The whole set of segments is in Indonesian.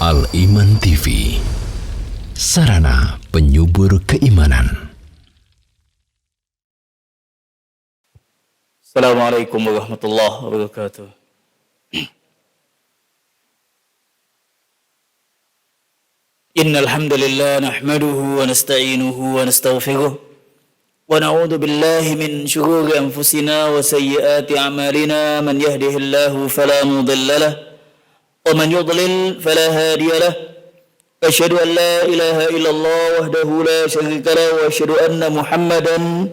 Al-Iman TV, sarana penyubur keimanan. Assalamualaikum warahmatullahi wabarakatuh. Innal hamdalillah nahmaduhu wa nasta'inuhu wa nastaghfiruh wa na'udzu billahi min shururi anfusina wa sayyiati a'malina. Man yahdihillahu fala mudilla lahu wa man yudlil fala hadiya lahu. Asyhadu an la ilaha illallah wahdahu la syarika lahu wa asyhadu anna Muhammadan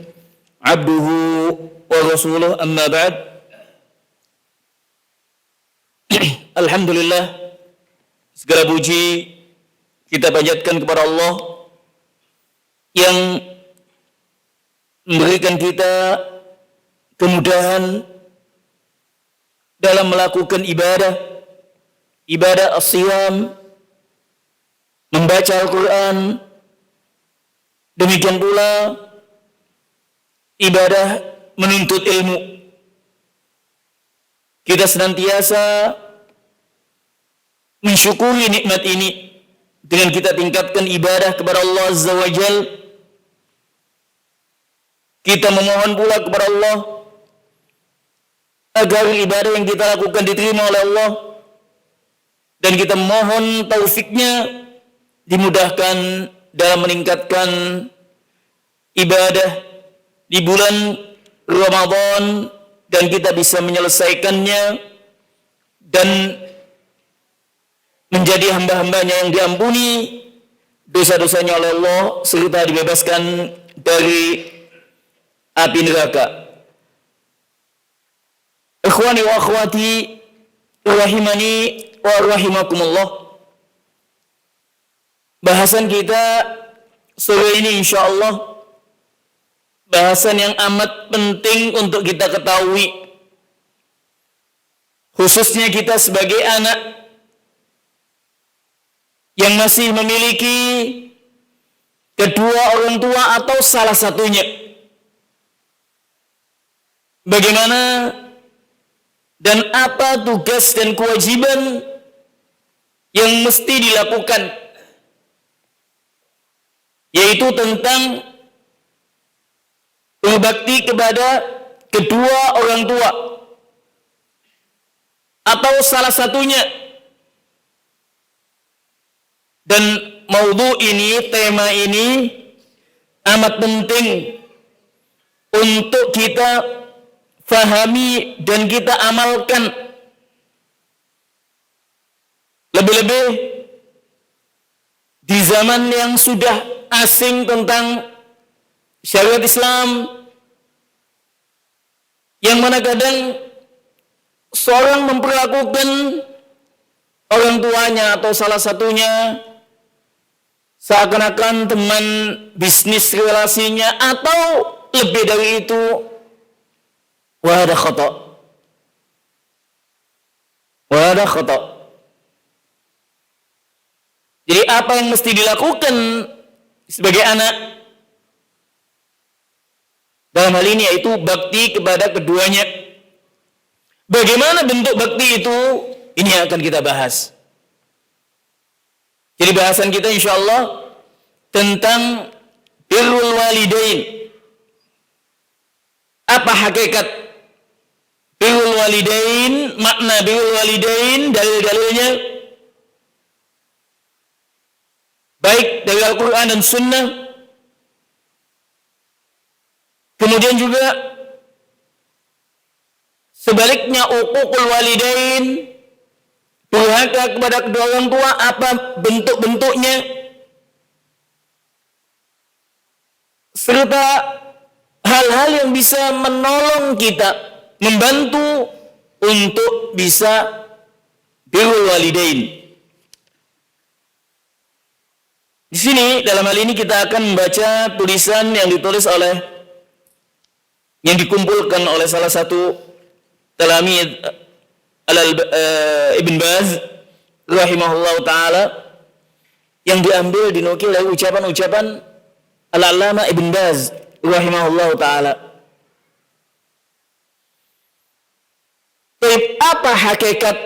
abduhu wa rasuluh, amma ba'd. Alhamdulillah, segala puji kita panjatkan kepada Allah yang memberikan kita kemudahan dalam melakukan ibadah as-siyam, membaca Al-Quran, demikian pula ibadah menuntut ilmu. Kita senantiasa mensyukuri nikmat ini dengan kita tingkatkan ibadah kepada Allah Azza wa Jal. Kita memohon pula kepada Allah agar ibadah yang kita lakukan diterima oleh Allah, dan kita mohon taufiknya dimudahkan dalam meningkatkan ibadah di bulan Ramadan, dan kita bisa menyelesaikannya dan menjadi hamba-hambanya yang diampuni dosa-dosanya oleh Allah, serta dibebaskan dari api neraka. Ikhwani wa akhwati rahimani wa rahimakumullah. Bahasan kita sore ini insyaallah bahasan yang amat penting untuk kita ketahui, khususnya kita sebagai anak yang masih memiliki kedua orang tua atau salah satunya. Bagaimana dan apa tugas dan kewajiban yang mesti dilakukan, yaitu tentang berbakti kepada kedua orang tua atau salah satunya. Dan maudhu ini, tema ini amat penting untuk kita fahami dan kita amalkan. Lebih-lebih di zaman yang sudah asing tentang syariat Islam, yang mana kadang seorang memperlakukan orang tuanya atau salah satunya seakan-akan teman bisnis relasinya, atau lebih dari itu, wahada khata. Jadi apa yang mesti dilakukan sebagai anak dalam hal ini, yaitu bakti kepada keduanya. Bagaimana bentuk bakti itu? Ini yang akan kita bahas. Jadi bahasan kita insyaallah tentang birrul walidain. Apa hakikat birrul walidain, makna birrul walidain, dalil-dalilnya baik dari Al-Quran dan Sunnah. Kemudian juga sebaliknya, uququl walidain, durhaka kepada kedua orang tua, apa bentuk-bentuknya, serta hal-hal yang bisa menolong kita, membantu untuk bisa birrul walidain. Di sini dalam hal ini kita akan membaca tulisan yang dikumpulkan oleh salah satu talamid Ibn Baz rahimahullah ta'ala, yang diambil dinukil dari ucapan-ucapan Al-Allamah Ibn Baz rahimahullah ta'ala. Apa hakikat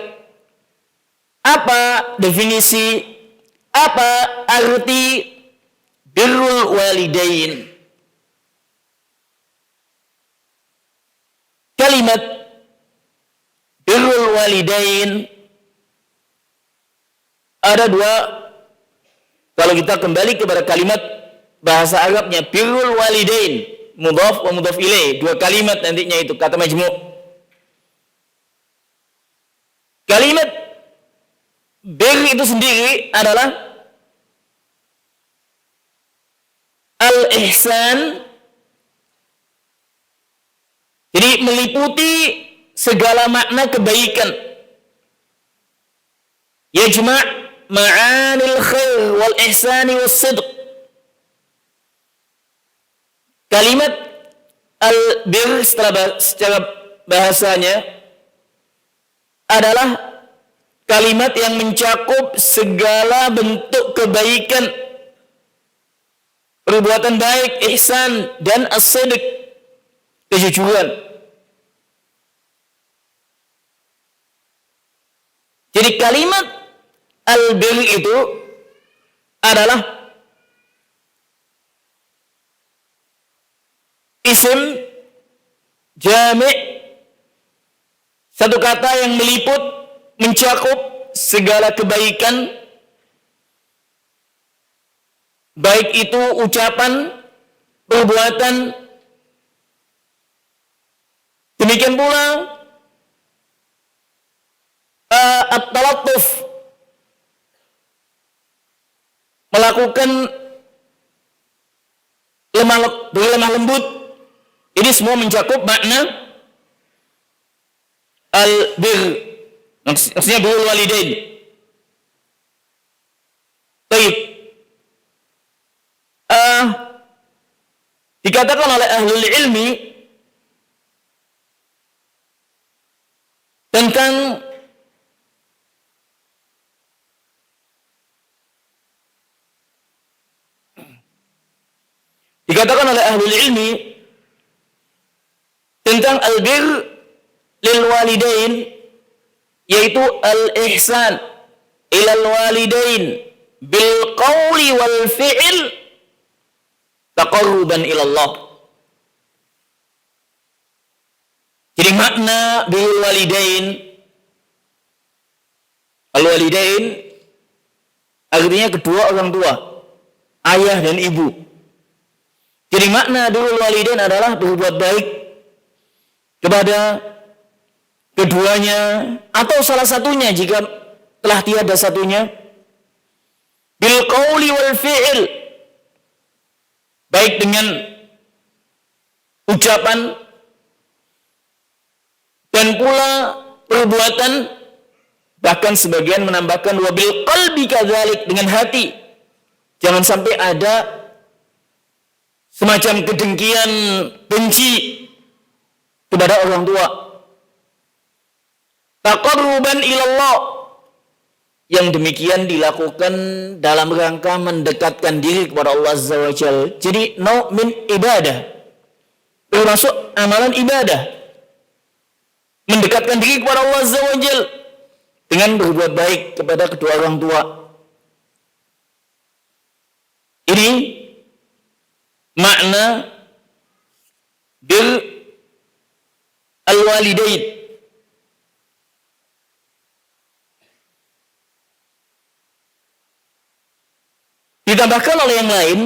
Apa definisi, apa arti birrul walidain? Kalimat birrul walidain ada dua. Kalau kita kembali kepada kalimat bahasa Arabnya, birrul walidain, mudhaf wa mudhaf ilaih, dua kalimat nantinya itu kata majmu'. Kalimat bir itu sendiri adalah al-ihsan. Jadi meliputi segala makna kebaikan. Yajma' ma'anil khair wal ihsani was sidq. Kalimat al-bir secara bahasanya adalah kalimat yang mencakup segala bentuk kebaikan, perbuatan baik, ihsan, dan as-sidq, kejujuran. Jadi kalimat al-bir itu adalah isim jami', satu kata yang meliput, mencakup segala kebaikan, baik itu ucapan, perbuatan. Demikian pula at-talattuf, melakukan lemah lembut. Ini semua mencakup makna al-bir, maksudnya birrul walidain. Baik. Dikatakan oleh ahlul ilmi tentang al-bir lil walidain, yaitu al-ihsan ilal walidain bil qawli wal fi'il taqarruban ilallah. Jadi makna birrul walidain, al-walidain artinya kedua orang tua, ayah dan ibu. Jadi makna birrul walidain adalah berbuat baik kepada keduanya atau salah satunya jika telah tiada satunya, bil qawli wal fi'il, baik dengan ucapan dan pula perbuatan. Bahkan sebagian menambahkan wa bil qalbi kadzalik, dengan hati. Jangan sampai ada semacam kedengkian, benci kepada orang tua. Taqarruban ilallah, yang demikian dilakukan dalam rangka mendekatkan diri kepada Allah Azza wa Jalla. Jadi nau' min ibadah, termasuk amalan ibadah, mendekatkan diri kepada Allah Azza wa Jalla dengan berbuat baik kepada kedua orang tua. Ini makna bir al-walidain. Ditambahkan oleh yang lain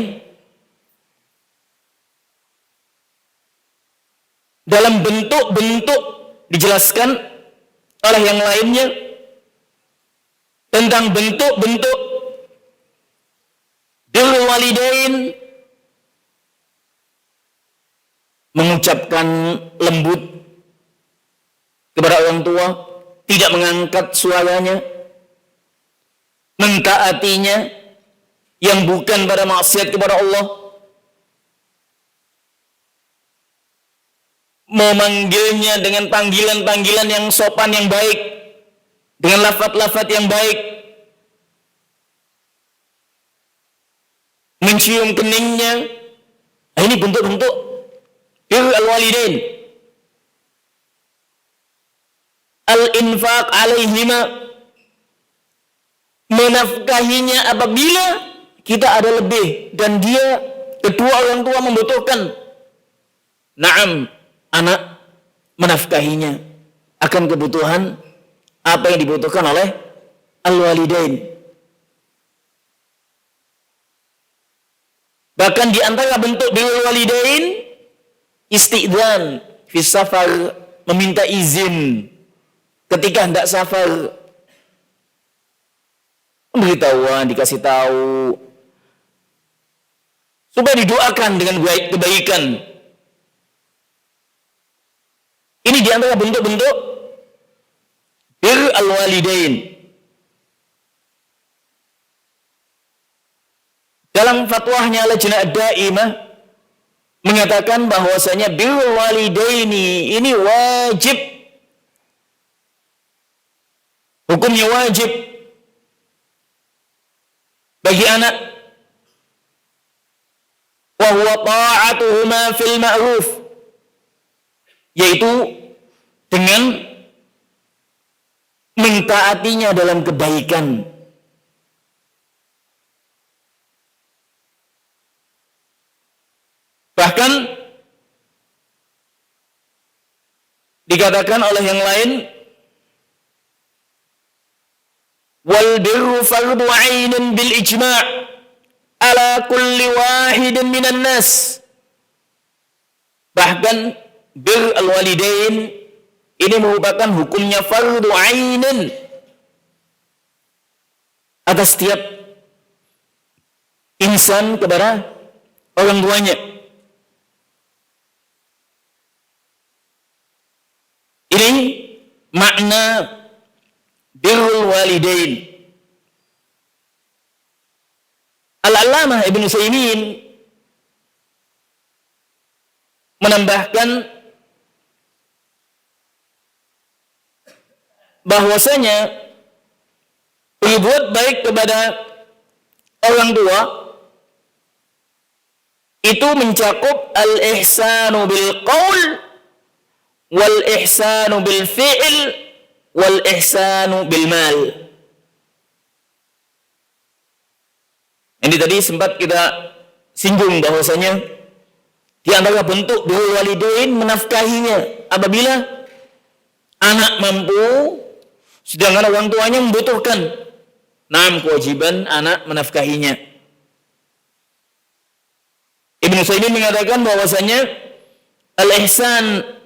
dalam bentuk-bentuk, dijelaskan oleh yang lainnya tentang bentuk-bentuk birrul walidain. Mengucapkan lembut kepada orang tua, tidak mengangkat suaranya, mentaatinya yang bukan pada maksiat kepada Allah, memanggilnya dengan panggilan-panggilan yang sopan, yang baik, dengan lafaz-lafaz yang baik, mencium keningnya. Ini bentuk-bentuk birrul walidain. Al-infaq alaihima, menafkahinya apabila kita ada lebih dan dia kedua orang tua membutuhkan. Naam, anak menafkahinya akan kebutuhan apa yang dibutuhkan oleh al-walidain. Bahkan di antara bentuk birrul walidain, istidzan fi safar, meminta izin ketika hendak safar. Pemberitahuan, dikasih tahu supaya didoakan dengan kebaikan. Ini di antara bentuk-bentuk bir al-walidain. Dalam fatwahnya Lajnah Daimah mengatakan bahwasanya birrul walidaini ini wajib. Hukumnya wajib bagi anak. Wa huwa ta'atuhuma fil ma'ruf, yaitu dengan mentaatinya dalam kebaikan. Bahkan dikatakan oleh yang lain, wal birru fardu 'ainin bil ijma' ala kulli wahidin minan nas. Bahkan bir al-walidain ini merupakan hukumnya fardu 'ainin atas setiap insan kepada orang tuanya. Ini makna birrul walidain. Al-Allamah Ibnu Utsaimin menambahkan bahwasanya berbuat baik kepada orang tua itu mencakup al-ihsanu bil qaul wal ihsanu bil fi'l wal ihsanu bil mal. Ini tadi sempat kita singgung bahwasanya di antara bentuk birrul walidain menafkahinya apabila anak mampu sedangkan orang tuanya membutuhkan. Naam, kewajiban anak menafkahinya. Ibnu Utsaimin mengatakan bahwasanya al-ihsan,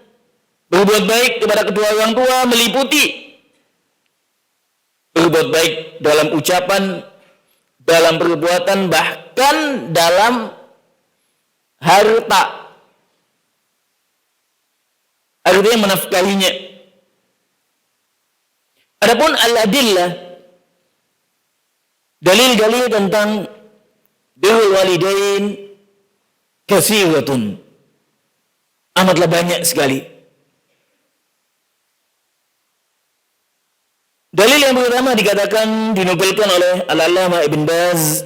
berbuat baik kepada kedua orang tua, meliputi berbuat baik dalam ucapan, dalam perbuatan, bahkan dalam harta. Artinya menafkahinya. Adapun al-adillah, dalil-dalil tentang birrul walidain katsiratun, amatlah banyak sekali. Dalil yang pertama dikatakan dinukilkan oleh Al-Allamah Ibn Baz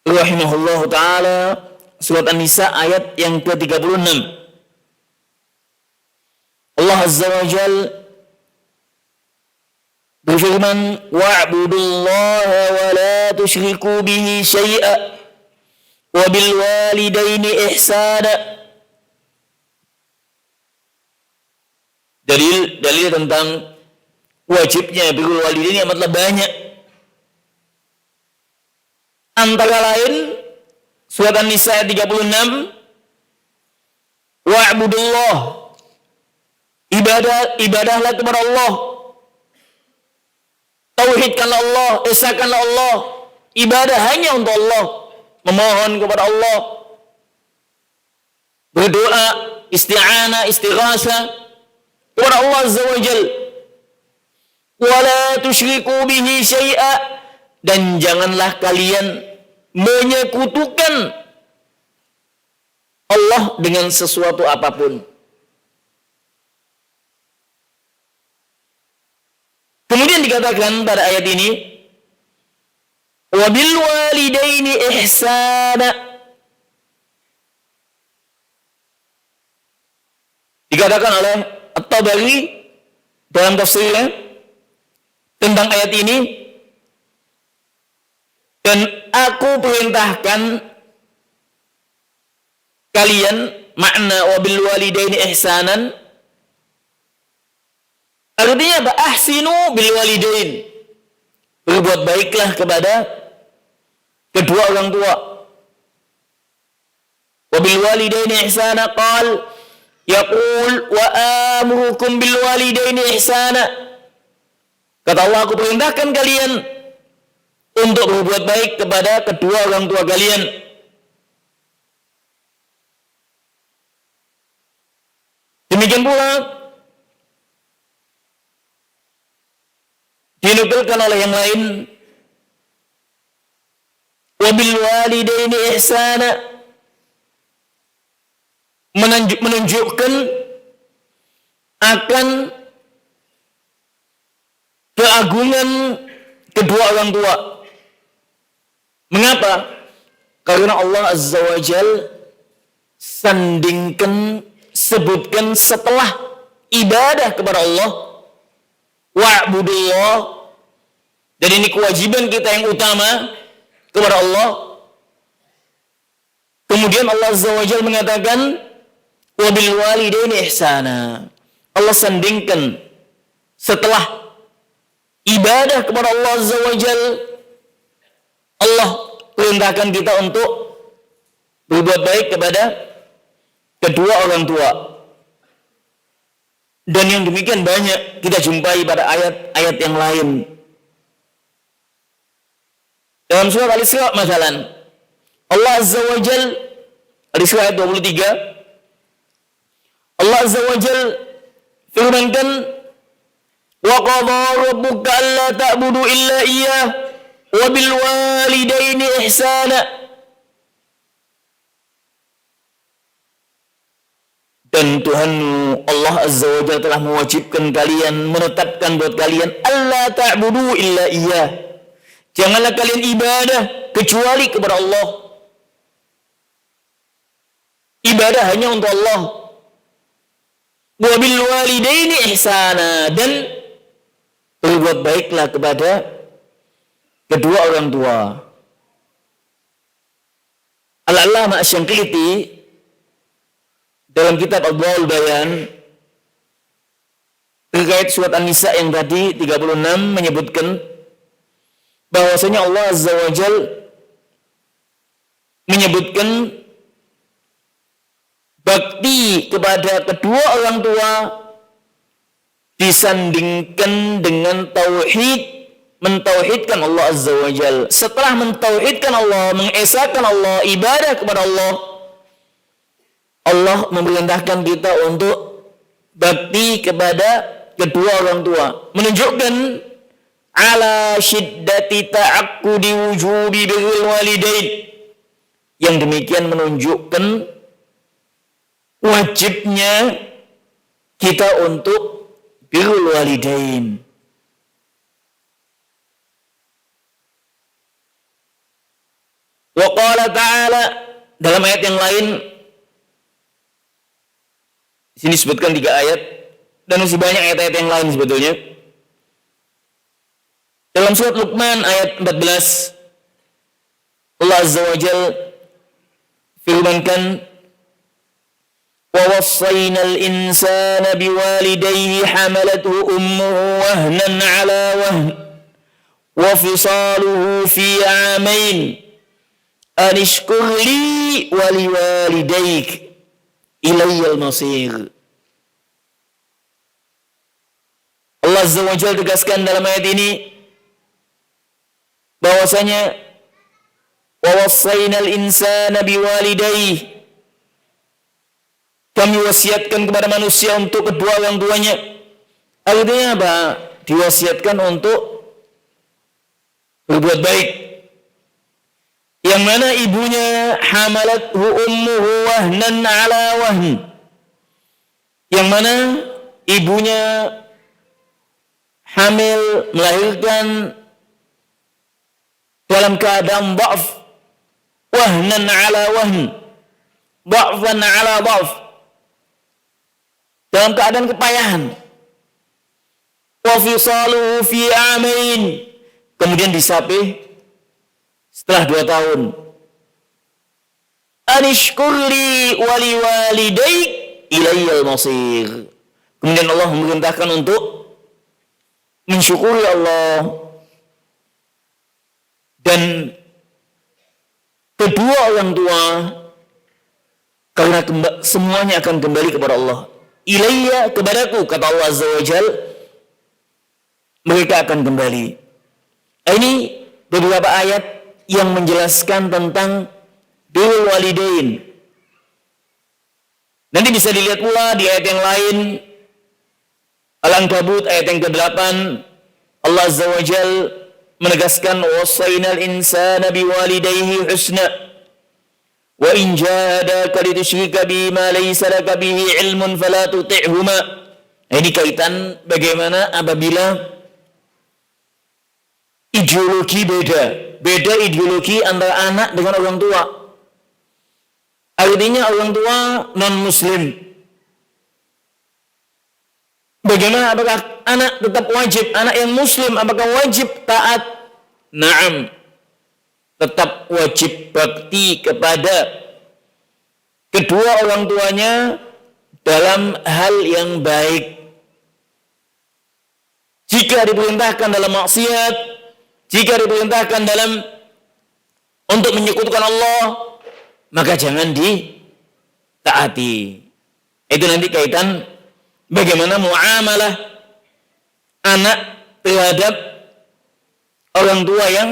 rahimahullahu taala, surat An-Nisa ayat yang ke-36. Allah Azza wa Jal berfirman, wa'budullaha wa la tusyriku bihi syai'a wa bil walidaini ihsana. Dalil tentang wajibnya birrul walidain amatlah banyak. Antara lain surat An-Nisa ayat 36, wa'budullah, ibadahlah kepada Allah, tauhidkanlah Allah, esakanlah Allah, ibadah hanya untuk Allah, memohon kepada Allah, berdoa, isti'anah, istighasah kepada Allah Azza wa Jalla. Wala tusyriku bihi syai'a, dan janganlah kalian menyekutukan Allah dengan sesuatu apapun. Kemudian dikatakan pada ayat ini, wa bil walidaini ihsana. Dikatakan oleh At-Tabari dalam tafsirnya tentang ayat ini, Dan aku perintahkan kalian, makna wabil walidaini ihsanan artinya apa? Ahsinu bil walidain, berbuat baiklah kepada kedua orang tua. Wabil walidaini ihsana qal yaqul wa amurukum bil walidaini ihsana. Kata Allah, aku perintahkan kalian untuk berbuat baik kepada kedua orang tua kalian. Demikian pula dinukilkan oleh yang lain, wabil walidaini ihsana menunjukkan akan keagungan kedua orang tua. Mengapa? Karena Allah Azza wa Jal sebutkan setelah ibadah kepada Allah, wa'budullah, dan ini kewajiban kita yang utama kepada Allah. Kemudian Allah Azza wa Jal mengatakan wabil walidaini ihsana. Allah sandingkan setelah ibadah kepada Allah Azza wa Jal, Allah perintahkan kita untuk berbuat baik kepada kedua orang tua. Dan yang demikian banyak kita jumpai pada ayat-ayat yang lain. Dalam surat Al-Isra misalnya, Allah Azza wa Jal, Al-Isra ayat 23, Allah Azza wa Jal firmankan, wa qadha rabbuka alla ta'budu illa iyyah wa bil walidaini ihsana. Dan Tuhanmu Allah Azza wa Jalla telah mewajibkan kalian, menetapkan buat kalian alla ta'budu illa iyyah, janganlah kalian ibadah kecuali kepada Allah. Ibadah hanya untuk Allah. Wa bil walidaini ihsana, dan berbuat baiklah kepada kedua orang tua. Al-Allamah Asy-Syanqiti dalam kitab Adwaul Bayan terkait surat An-Nisa yang tadi 36 menyebutkan bahwasanya Allah Azza wa Jal menyebutkan bakti kepada kedua orang tua disandingkan dengan tauhid, mentauhidkan Allah Azza wa Jal. Setelah mentauhidkan Allah, mengesahkan Allah, ibadah kepada Allah, Allah memerintahkan kita untuk bakti kepada kedua orang tua, menunjukkan ala syiddati ta'aqqudi wujubi birrul walidain. Yang demikian menunjukkan wajibnya kita untuk birrul walidain. Wa qala ta'ala, dalam ayat yang lain, di sini disebutkan 3 ayat dan masih banyak ayat-ayat yang lain sebetulnya. Dalam surat Luqman ayat 14, Allah Azza wa Jalla firmankan, wa wassaynal insana biwalidayhi hamalathu ummuhu wahnan ala wahn wa fisaluhu fi 'amain an ishkur li wa liwalidayk ilayyal masir. Allah Azza wa Jalla tegaskan dalam ayat ini bahwasanya wa wassaynal insana biwalidayhi, kami wasiatkan kepada manusia untuk kedua orang tuanya. Artinya apa? Diwasiatkan untuk berbuat baik. Yang mana ibunya hamalathu ummuhu wahnan ala wahn, yang mana ibunya hamil, melahirkan dalam keadaan dha'f, wahnan ala wahn, dha'fan ala dha'f, dalam keadaan kepayahan. Wa fisaluhu fi 'amain, kemudian disapih setelah 2 tahun. Anishkurli wali walidaik ilayyal masir. Kemudian Allah memerintahkan untuk mensyukuri Allah dan kedua orang tua, karena semuanya akan kembali kepada Allah. Ilayya, kepadaku, kata Allah Azza wa Jal, mereka akan kembali. Ini beberapa ayat yang menjelaskan tentang birrul walidain. Nanti bisa dilihat pula di ayat yang lain, Al-Ankabut ayat yang ke-8, Allah Azza wa Jal menegaskan wassaynal insana biwalidayhi husna wa in jahadaka litusyrika bima laysa laka bihi ilmun fala tuti'huma. Ini kaitan bagaimana apabila ideologi beda ideologi antara anak dengan orang tua. Artinya orang tua non muslim, bagaimana apakah anak tetap wajib, anak yang muslim apakah wajib taat? Naam, tetap wajib bakti kepada kedua orang tuanya dalam hal yang baik. Jika diperintahkan dalam maksiat, jika diperintahkan dalam untuk menyekutukan Allah, maka jangan ditaati. Itu nanti kaitan bagaimana muamalah anak terhadap orang tua yang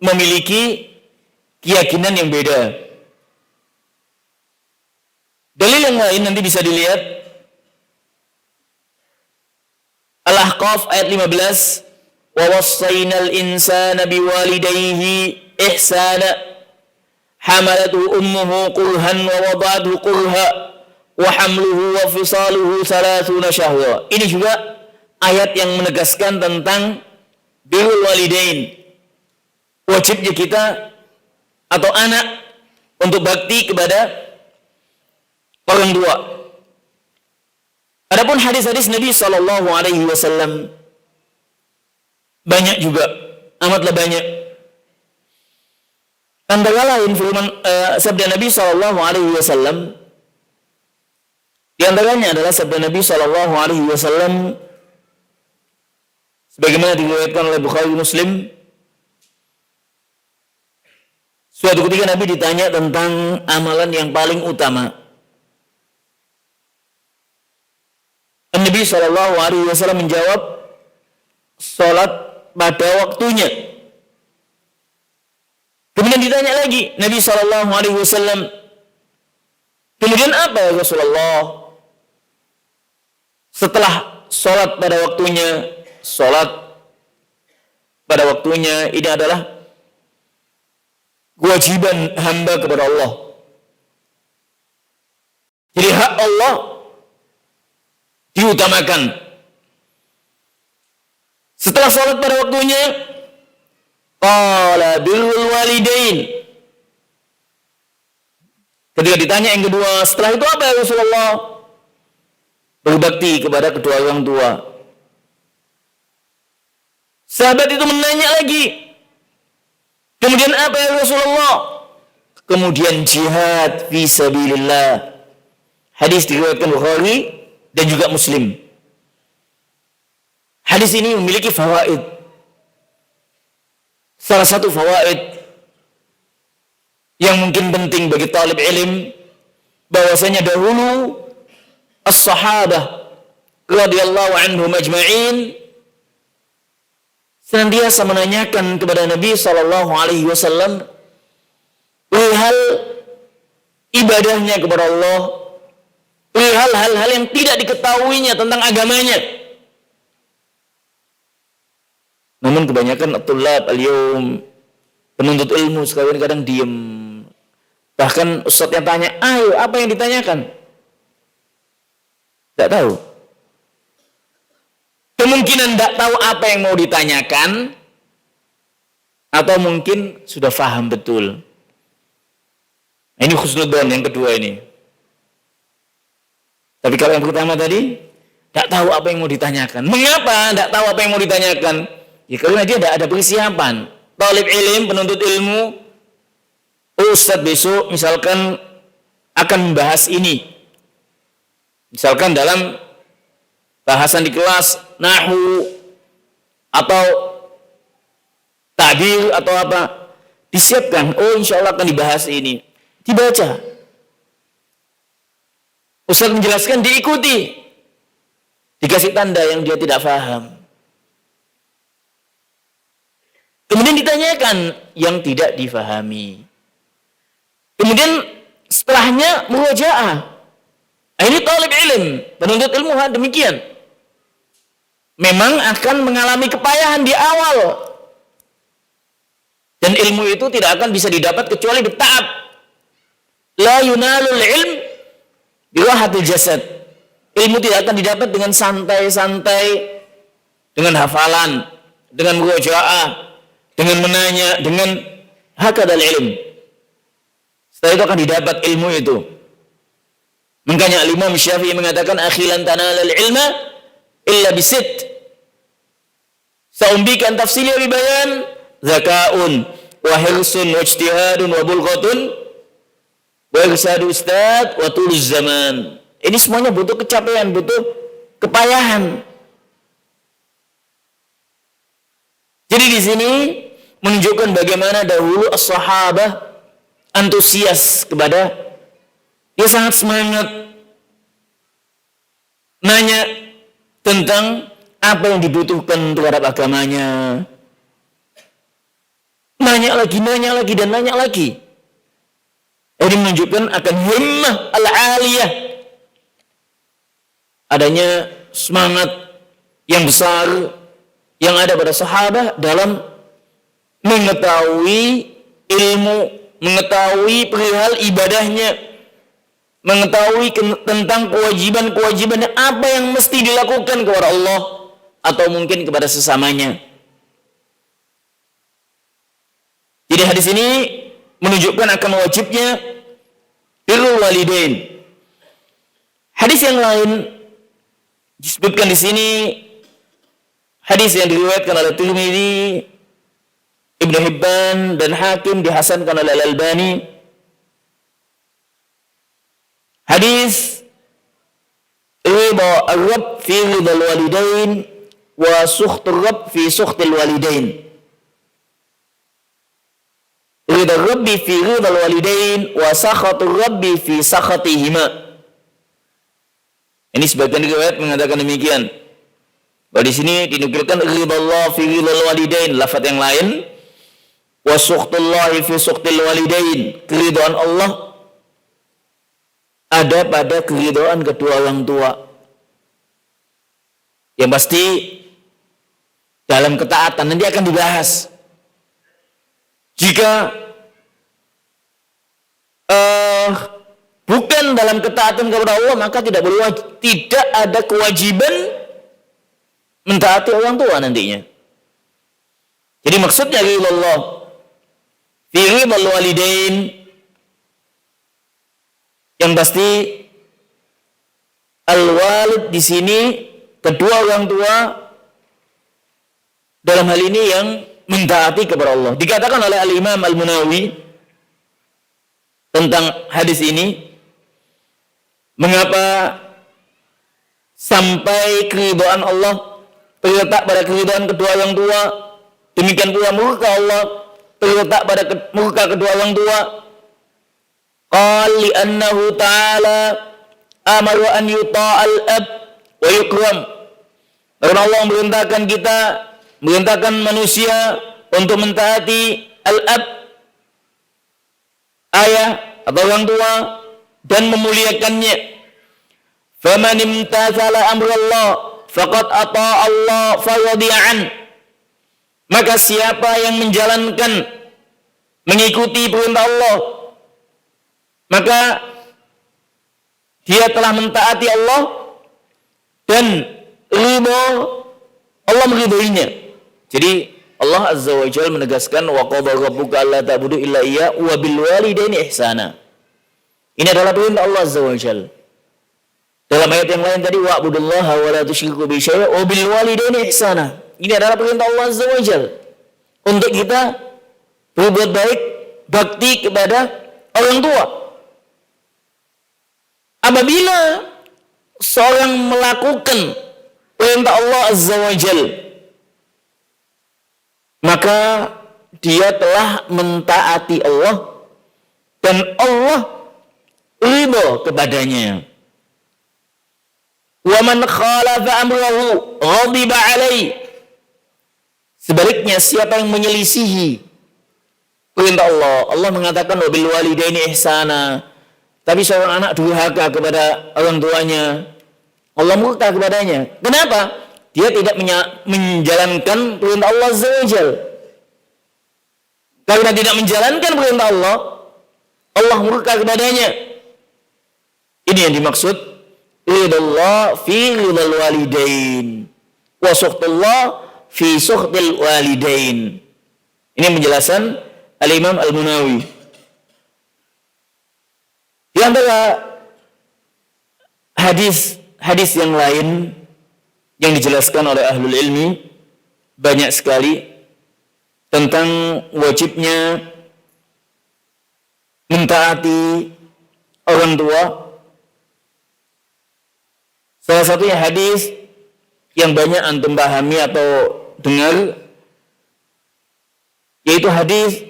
memiliki keyakinan yang beda. Dalil yang lain nanti bisa dilihat Al-Ahqaf ayat 15, wa wassaynal insana biwalidayhi ihsana hamalatu ummuhu kurhan wa wada'athu kurha wa hamluhu wa fisaluhu 30 syahra. Ini juga ayat yang menegaskan tentang birrul walidain. Wajibnya kita atau anak untuk bakti kepada orang tua. Adapun hadis-hadis Nabi SAW banyak juga, amatlah banyak. Antara lain firman sabda Nabi SAW, di antaranya adalah sabda Nabi SAW sebagaimana diriwayatkan oleh Bukhari Muslim. Suatu ketika Nabi ditanya tentang amalan yang paling utama. Nabi SAW menjawab, salat pada waktunya. Kemudian ditanya lagi Nabi SAW, kemudian apa ya Rasulullah? Setelah salat pada waktunya, salat pada waktunya ini adalah kewajiban hamba kepada Allah. Jadi hak Allah diutamakan. Setelah salat pada waktunya, qala birrul walidain. Ketika ditanya yang kedua, setelah itu apa ya Rasulullah? Berbakti kepada kedua orang tua. Sahabat itu menanya lagi, kemudian apa ya Rasulullah? Kemudian jihad fi sabilillah. Hadis diriwayatkan Bukhari dan juga Muslim. Hadis ini memiliki fawaid. Salah satu fawaid yang mungkin penting bagi talib ilm, bahwasanya dahulu as-sahabah radhiyallahu anhum ajma'in senantiasa menanyakan kepada Nabi SAW hal ibadahnya kepada Allah, hal-hal yang tidak diketahuinya tentang agamanya. Namun kebanyakan at-tullab al-yawm, penuntut ilmu sekarang kadang diam. Bahkan ustadznya tanya, ayo apa yang ditanyakan? Tidak tahu. Kemungkinan tidak tahu apa yang mau ditanyakan, atau mungkin sudah faham betul. Ini husnudzon yang kedua ini. Tapi kalau yang pertama tadi, tidak tahu apa yang mau ditanyakan. Mengapa tidak tahu apa yang mau ditanyakan? Ya karena dia tidak ada persiapan. Talib ilm, penuntut ilmu, Ustadz besok misalkan akan membahas ini. Misalkan dalam bahasan di kelas nahwu atau ta'bir atau apa, disiapkan, oh insya Allah akan dibahas ini, dibaca. Ustadz menjelaskan, diikuti, dikasih tanda yang dia tidak paham. Kemudian ditanyakan yang tidak difahami. Kemudian setelahnya murojaah. Ini talib ilm, penuntut ilmu demikian. Memang akan mengalami kepayahan di awal. Dan ilmu itu tidak akan bisa didapat kecuali bertahap. La yunalul ilm birahatil jasad. Ilmu tidak akan didapat dengan santai-santai, dengan hafalan, dengan murojaah, dengan menanya, dengan hakadal ilm. Setelah itu akan didapat ilmu itu. Makanya Imam Syafi'i mengatakan akhilan tanalal ilma illa bisit. Saumbikan tafsilnya bibayan zakaun wa hirsun wa ijtihadun wa bulghatun wa irsadu ustad wa tuluz zaman. Ini semuanya butuh kecapaian, butuh kepayahan. Jadi di sini menunjukkan bagaimana dahulu as-sahabah antusias kepada, dia sangat semangat nanya tentang apa yang dibutuhkan terhadap agamanya. Nanya lagi, dan nanya lagi. Ini menunjukkan akan himmah al-aliyah. Adanya semangat yang besar yang ada pada sahabat dalam mengetahui ilmu, mengetahui perihal ibadahnya, mengetahui tentang kewajiban-kewajiban apa yang mesti dilakukan kepada Allah atau mungkin kepada sesamanya. Jadi hadis ini menunjukkan akan wajibnya birrul walidain. Hadis yang lain disebutkan di sini, hadis yang diriwayatkan oleh Tirmidzi, Ibnu Hibban dan Hakim, dihasankan oleh Al-Albani. Hadis ridha ar-rabb fi ridhal walidain wa sukhtur rabb fi sukhtil walidain. Ridha rabbi fi ridhal walidain wa sakhatur rabbi fi sakhatihima. Ini sebagian riwayat mengatakan demikian. Bahwa di sini dinukilkan ridha Allah fi ridhal walidain, lafaz yang lain wa sukhtullahi fi sukhtil walidain. Keridhaan Allah ada pada keridhaan kedua orang tua. Yang pasti dalam ketaatan nanti akan dibahas. Jika bukan dalam ketaatan kepada Allah, maka tidak ada kewajiban mentaati orang tua nantinya. Jadi maksudnya ridha Allah fi ridhal walidain, yang pasti al-walid di sini kedua orang tua, dalam hal ini yang mentaati kepada Allah. Dikatakan oleh Al-Imam Al-Munawi tentang hadis ini, mengapa sampai keridhaan Allah terletak pada keridhaan kedua orang tua, demikian pula murka Allah terletak pada murka kedua orang tua. Qal li'annahu ta'ala amara an yuta'al ab wa yukram. Karena Allah memerintahkan manusia untuk mentaati al-ab, ayah atau orang tua, dan memuliakannya. Faman imtathala amrallah faqad ata'a Allah fayadi'an. Maka siapa yang menjalankan, mengikuti perintah Allah, maka dia telah mentaati Allah dan ridha Allah meridhoinya. Jadi Allah Azza wa Jalla menegaskan wa qada rabbuka alla ta'budu illa iya wa bil walidaini ihsana. Ini adalah perintah Allah Azza wa Jalla. Dalam ayat yang lain tadi wa'budullaha wa la tusyriku bihi syai'an wa bil walidaini ihsana. Ini adalah perintah Allah Azza wa Jalla untuk kita berbuat baik bakti kepada orang tua. Apabila seorang melakukan perintah Allah Azza wa Jal, maka dia telah mentaati Allah dan Allah ridha kepadanya. Wa man khalafa amrahu ghadiba alaihi. Sebaliknya, siapa yang menyelisihi perintah Allah, Allah mengatakan wabil walidaini ihsana, tapi seorang anak durhaka kepada orang tuanya, Allah murka kepadanya. Kenapa? Dia tidak menjalankan perintah Allah Azza wa Jal. Karena tidak menjalankan perintah Allah, Allah murka kepadanya. Ini yang dimaksud ridallah fi ridal walidain wa sukhtullah fi sukhtil walidain. Ini penjelasan Al-Imam Al-Munawi. Di antara hadis yang lain yang dijelaskan oleh ahlul ilmi banyak sekali tentang wajibnya mentaati orang tua. Salah satunya hadis yang banyak antum pahami atau dengar, yaitu hadis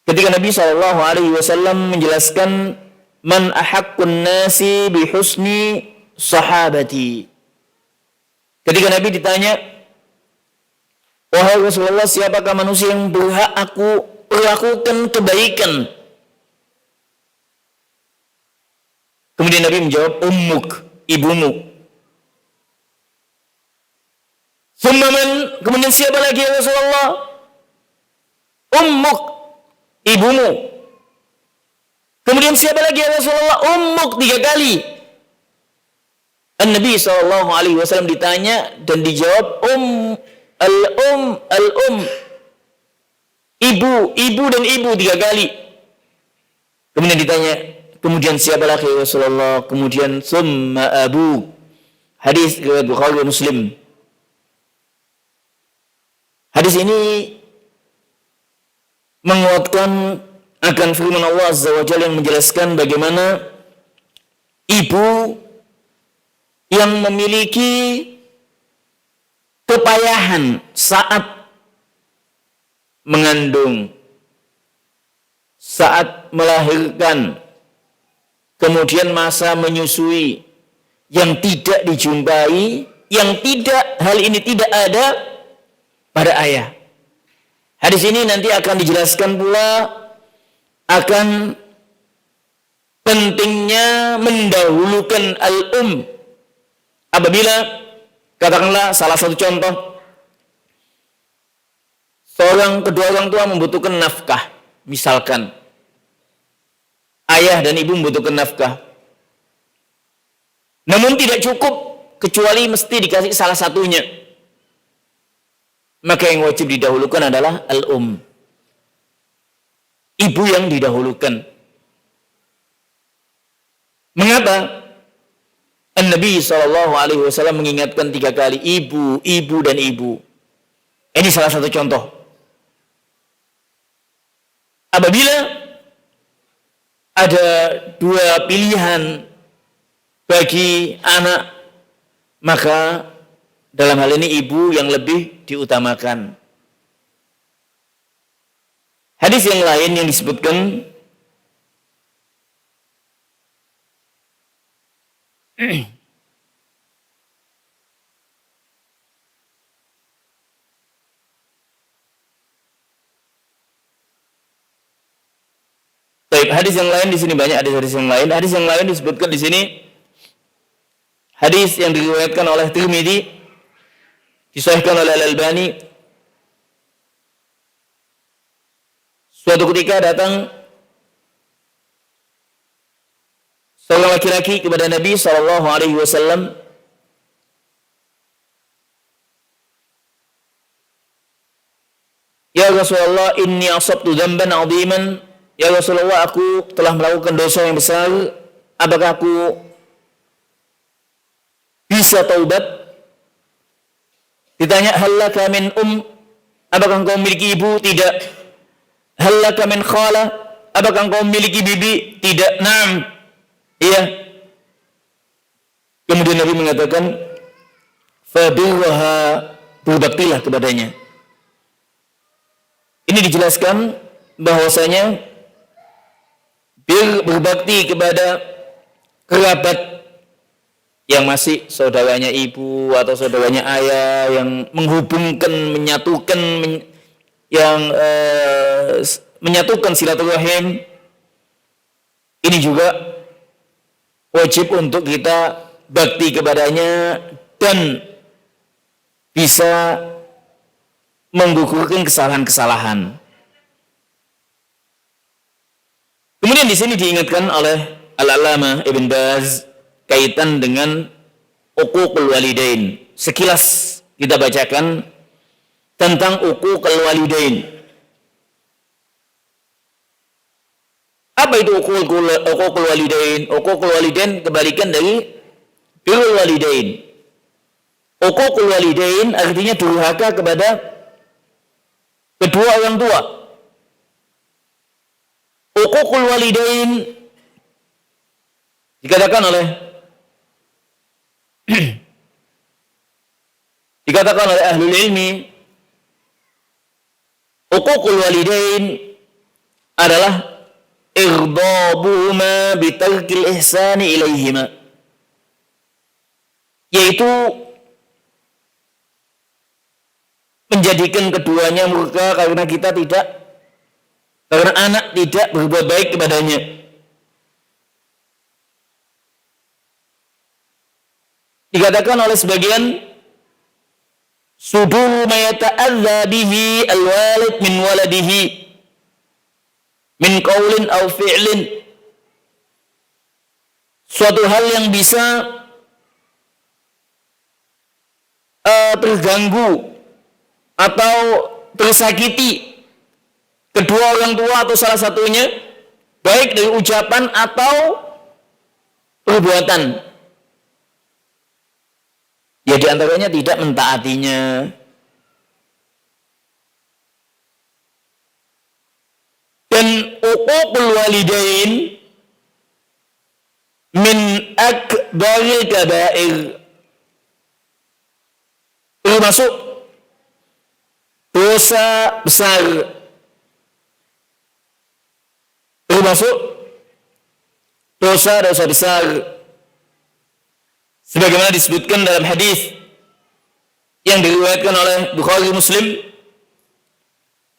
ketika Nabi SAW menjelaskan man ahaqqun nasi bi husni sahabati. Ketika Nabi ditanya, wahai Rasulullah, siapakah manusia yang berhak aku lakukan kebaikan? Kemudian Nabi menjawab, ummuk, ibumu. Kemudian siapa lagi ya Rasulullah? Ummuk, ibumu. Kemudian siapa lagi ya Rasulullah? Ummuk, 3 kali. Nabi SAW ditanya dan dijawab al-um, ibu dan ibu 3 kali. Kemudian ditanya, kemudian siapa lagi ya Rasulullah? Kemudian summa abu. Hadis riwayat Bukhari dan Muslim. Hadis ini menguatkan akan firman Allah Azza wa Jalla yang menjelaskan bagaimana ibu yang memiliki kepayahan saat mengandung, saat melahirkan, kemudian masa menyusui, yang tidak dijumpai, hal ini tidak ada pada ayah. Hadis ini nanti akan dijelaskan pula akan pentingnya mendahulukan al-um. Apabila, katakanlah salah satu contoh, kedua orang tua membutuhkan nafkah, misalkan ayah dan ibu membutuhkan nafkah, namun tidak cukup kecuali mesti dikasih salah satunya, maka yang wajib didahulukan adalah al-um, ibu yang didahulukan. Mengapa? Nabi SAW mengingatkan 3 kali ibu, ibu dan ibu. Ini salah satu contoh. Apabila ada 2 pilihan bagi anak, maka dalam hal ini ibu yang lebih diutamakan. Hadis yang lain yang disebutkan hadis yang lain di sini banyak hadis yang lain. Hadis yang lain disebutkan di sini hadis yang diriwayatkan oleh Tirmidzi, disahihkan oleh Al-Albani. Suatu ketika datang seorang laki-laki kepada Nabi SAW. Ya Rasulullah, inni asabtu dzamban 'aziman. Ya Rasulullah, aku telah melakukan dosa yang besar. Apakah aku bisa taubat? Ditanya, hal laka min apakah engkau memiliki ibu? Tidak. Hal laka min khala? Apakah engkau memiliki bibi? Tidak. Naam. Iya. Kemudian Nabi mengatakan, fabirraha, berbaktilah kepadanya. Ini dijelaskan bahwasanya berbakti kepada kerabat yang masih saudaranya ibu atau saudaranya ayah, yang menghubungkan, menyatukan, menyatukan silaturahim, ini juga wajib untuk kita bakti kepadanya dan bisa menggugurkan kesalahan-kesalahan. Kemudian di sini diingatkan oleh Al-Allamah Ibn Baz kaitan dengan uququl walidain. Sekilas kita bacakan tentang uququl walidain. Apa itu uququl walidain? Uququl walidain kebalikan dari birrul walidain. Uququl walidain artinya durhaka kepada kedua orang tua. Uququl walidain dikatakan oleh ahlul ilmi, uququl walidain adalah irdabuhuma bitarkil ihsani ilaihima, yaitu menjadikan keduanya murka karena anak tidak berbuat baik kepadanya. Dikatakan oleh sebagian, suduru ma yata'adza bihi alwalid min waladihi min qaulin aw fi'lin, suatu hal yang bisa terganggu atau tersakiti kedua orang tua atau salah satunya, baik dari ucapan atau perbuatan. Ya di antaranya tidak mentaatinya. Dan uququl walidain min akbaril kabair, termasuk dosa besar, termasuk dosa-dosa besar, sebagaimana disebutkan dalam hadis yang diriwayatkan oleh Bukhari Muslim,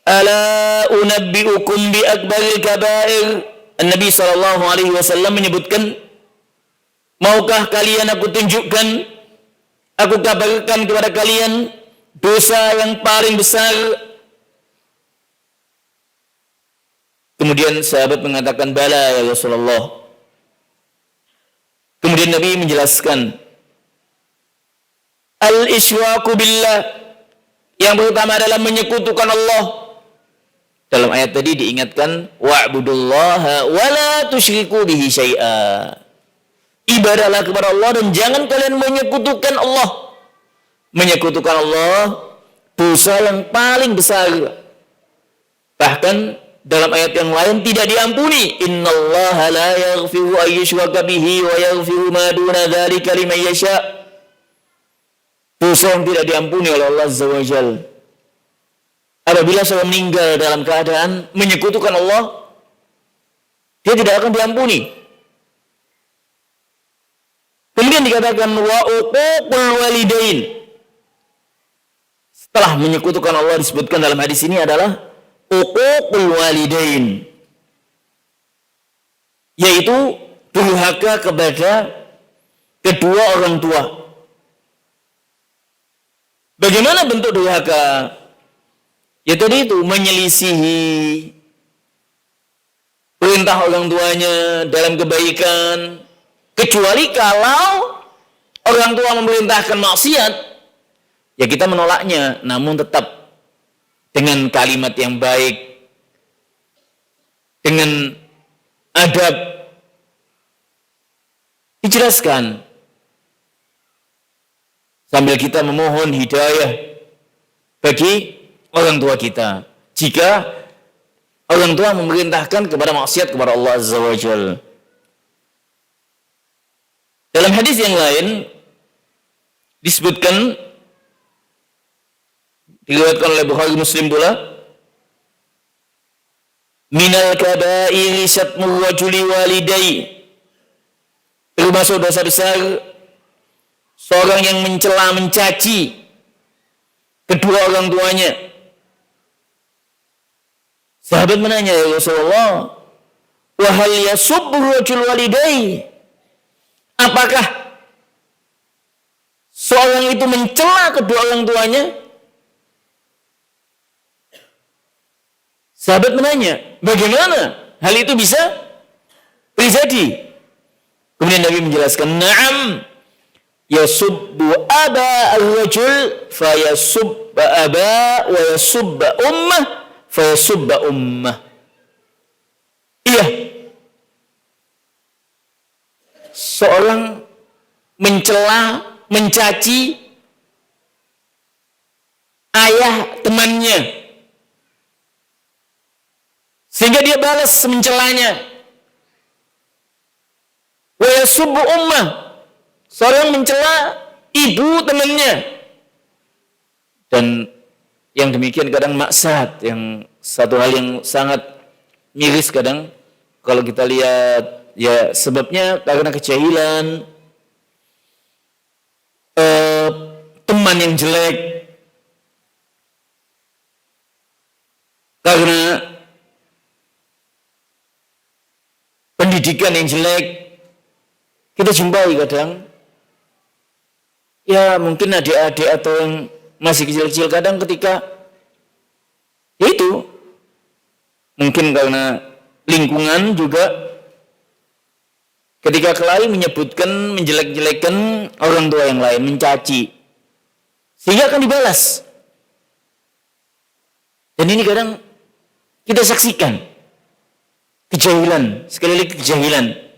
ala unabbiukum bi akbaril kabair. Nabi sallallahu alaihi wasallam menyebutkan, maukah kalian aku tunjukkan, aku kabarkan kepada kalian dosa yang paling besar? Kemudian sahabat mengatakan, bala ya Rasulullah. Kemudian Nabi menjelaskan, al-isyraku billah, yang pertama adalah menyekutukan Allah. Dalam ayat tadi diingatkan, wa'budullaha wa la tusyriku bihi syai'a. Ibadahlah kepada Allah dan jangan kalian menyekutukan Allah. Menyekutukan Allah dosa yang paling besar. Bahkan dalam ayat yang lain tidak diampuni. Innallaha la yaghfiru an yushraka bihi wa yaghfiru ma duna dzalika liman yasha. Dosa yang tidak diampuni oleh Allah Azza wa Jalla. Apabila seorang meninggal dalam keadaan menyekutukan Allah, dia tidak akan diampuni. Kemudian dikatakan wa uququl walidain. Setelah menyekutukan Allah disebutkan dalam hadis ini adalah uququl walidain, yaitu durhaka kepada kedua orang tua. Bagaimana bentuk durhaka? Ya tadi itu, menyelisihi perintah orang tuanya dalam kebaikan, kecuali kalau orang tua memerintahkan maksiat, ya kita menolaknya, namun tetap dengan kalimat yang baik, dengan adab, dijelaskan sambil kita memohon hidayah bagi orang tua kita. Jika orang tua memerintahkan kepada maksiat kepada Allah Azza wa Jalla. Dalam hadis yang lain disebutkan, diriwayatkan oleh Bukhari Muslim pula, minal kaba'iri syatmur rajuli walidai, termasuk dosa besar seorang yang mencela, mencaci kedua orang tuanya. Sahabat menanya, ya Rasulullah, wa hal yasubbu rajul walidai, apakah seorang itu mencela kedua orang tuanya? Sahabat menanya, bagaimana hal itu bisa terjadi? Kemudian Nabi menjelaskan, na'am, yasubbu aba ar-rajul fayasubba aba wa yasubba ummah fayasubba ummah. Iya, seorang mencela, mencaci ayah temannya, sehingga dia balas mencelanya. Wa yasubbu ummah, seorang mencela ibu temannya. Dan yang demikian kadang maksat, yang satu hal yang sangat miris kadang kalau kita lihat, ya sebabnya karena kejahilan, teman yang jelek, karena pendidikan yang jelek. Kita jumpai kadang, ya mungkin adik-adik atau yang masih kecil-kecil kadang ketika, ya itu mungkin karena lingkungan juga, ketika kelahi menyebutkan, menjelek-jelekan orang tua yang lain, mencaci, sehingga akan dibalas. Dan ini kadang kita saksikan kejahilan, sekali lagi kejahilan,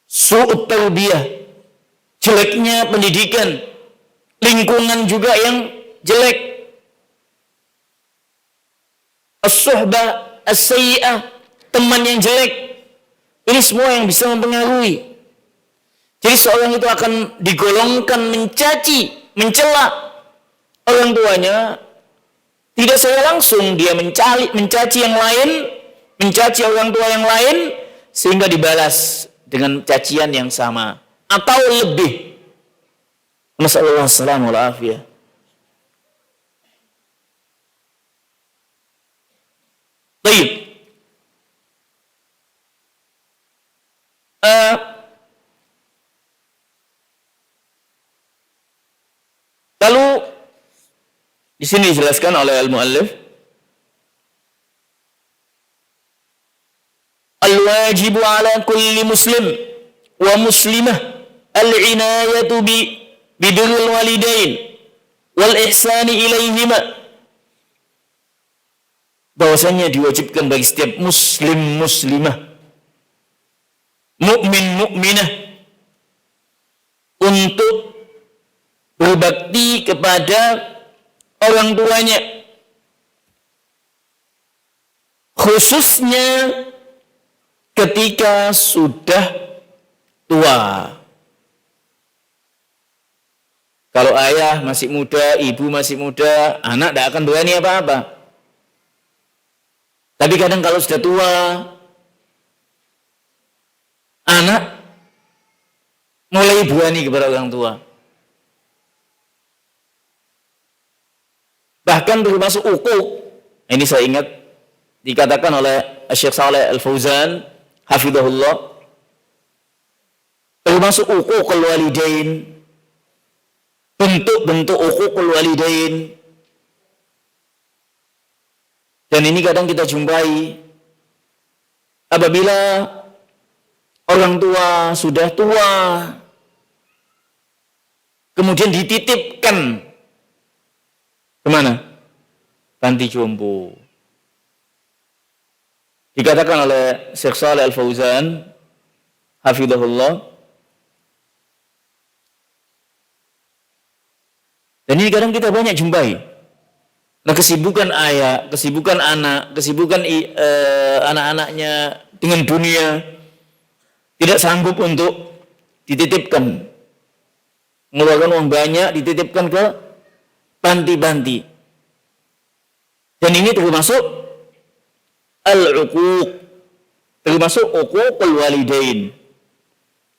su'ut tarbiyah, jeleknya pendidikan, lingkungan juga yang jelek, as-suhbah as-sayyi'ah, teman yang jelek, ini semua yang bisa mempengaruhi. Jadi seorang itu akan digolongkan mencaci, mencela orang tuanya, tidak secara langsung dia mencaci yang lain, mencaci orang tua yang lain, sehingga dibalas dengan cacian yang sama atau lebih. Nasallallahu alaihi wasallam. Baik. Lalu di sini dijelaskan oleh al-muallif, al-wajibu ala kulli muslim wa muslimah al-inayatu bidurul walidain wal ihsani ilaihima, bahwasanya diwajibkan bagi setiap muslim muslimah, mukmin mukminah, untuk berbakti kepada orang tuanya, khususnya ketika sudah tua. Kalau ayah masih muda, ibu masih muda, anak tidak akan berani apa-apa. Tapi kadang kalau sudah tua, anak mulai berani kepada orang tua. Bahkan termasuk uquq. Ini saya ingat dikatakan oleh Syekh Shalih Al-Fauzan hafizahullah, termasuk uququl walidain, bentuk-bentuk uququl walidain. Dan ini kadang kita jumpai apabila orang tua sudah tua, kemudian dititipkan kemana? Panti jompo. Dikatakan oleh Syekh Shalih Al-Fauzan hafizahullah, dan ini kadang kita banyak jumpai Nah, kesibukan ayah, kesibukan anak, kesibukan anak-anaknya dengan dunia tidak sanggup untuk dititipkan, mengeluarkan uang banyak dititipkan ke panti-panti. Dan ini termasuk al-uquq, termasuk uququl walidain.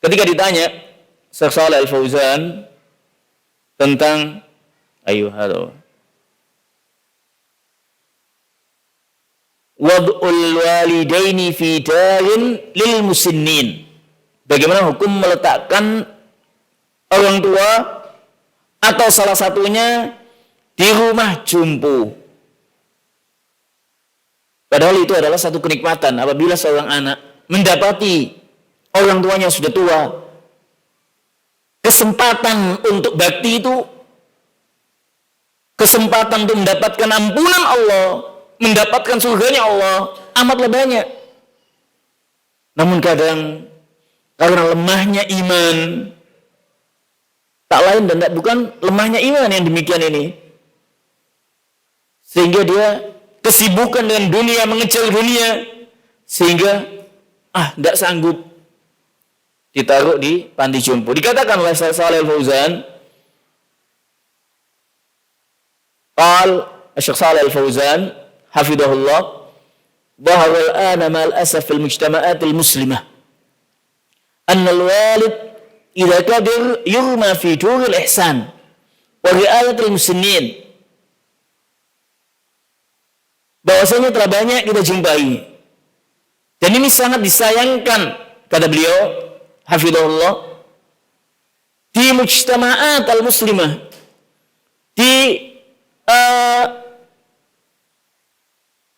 Ketika ditanya Syekh Shalih Al-Fauzan tentang wad'ul walidaini fi darin lil musinnin, bagaimana hukum meletakkan orang tua atau salah satunya di rumah jompo. Padahal itu adalah satu kenikmatan apabila seorang anak mendapati orang tuanya sudah tua. Kesempatan untuk bakti itu, kesempatan untuk mendapatkan ampunan Allah, mendapatkan surganya Allah amatlah banyak. Namun kadang karena lemahnya iman, tak lain dan tak bukan lemahnya iman yang demikian ini, sehingga dia kesibukan dengan dunia, mengejar dunia, sehingga tidak sanggup ditaruh di panti jompo. Dikatakan oleh Syekh Shalih Al-Fauzan, Syekh Shalih Al-Fauzan hafidhahullah, dhahara al-ana ma'al asaf fil mujtama'at al-muslimah anna al-walid idza kabir yurma fi dur al-ihsan wa ri'ayat al-muslimin. Bahwasanya telah banyak kita jumpai, dan ini sangat disayangkan, kata beliau hafidhahullah, di mujtama'at al-muslimah, di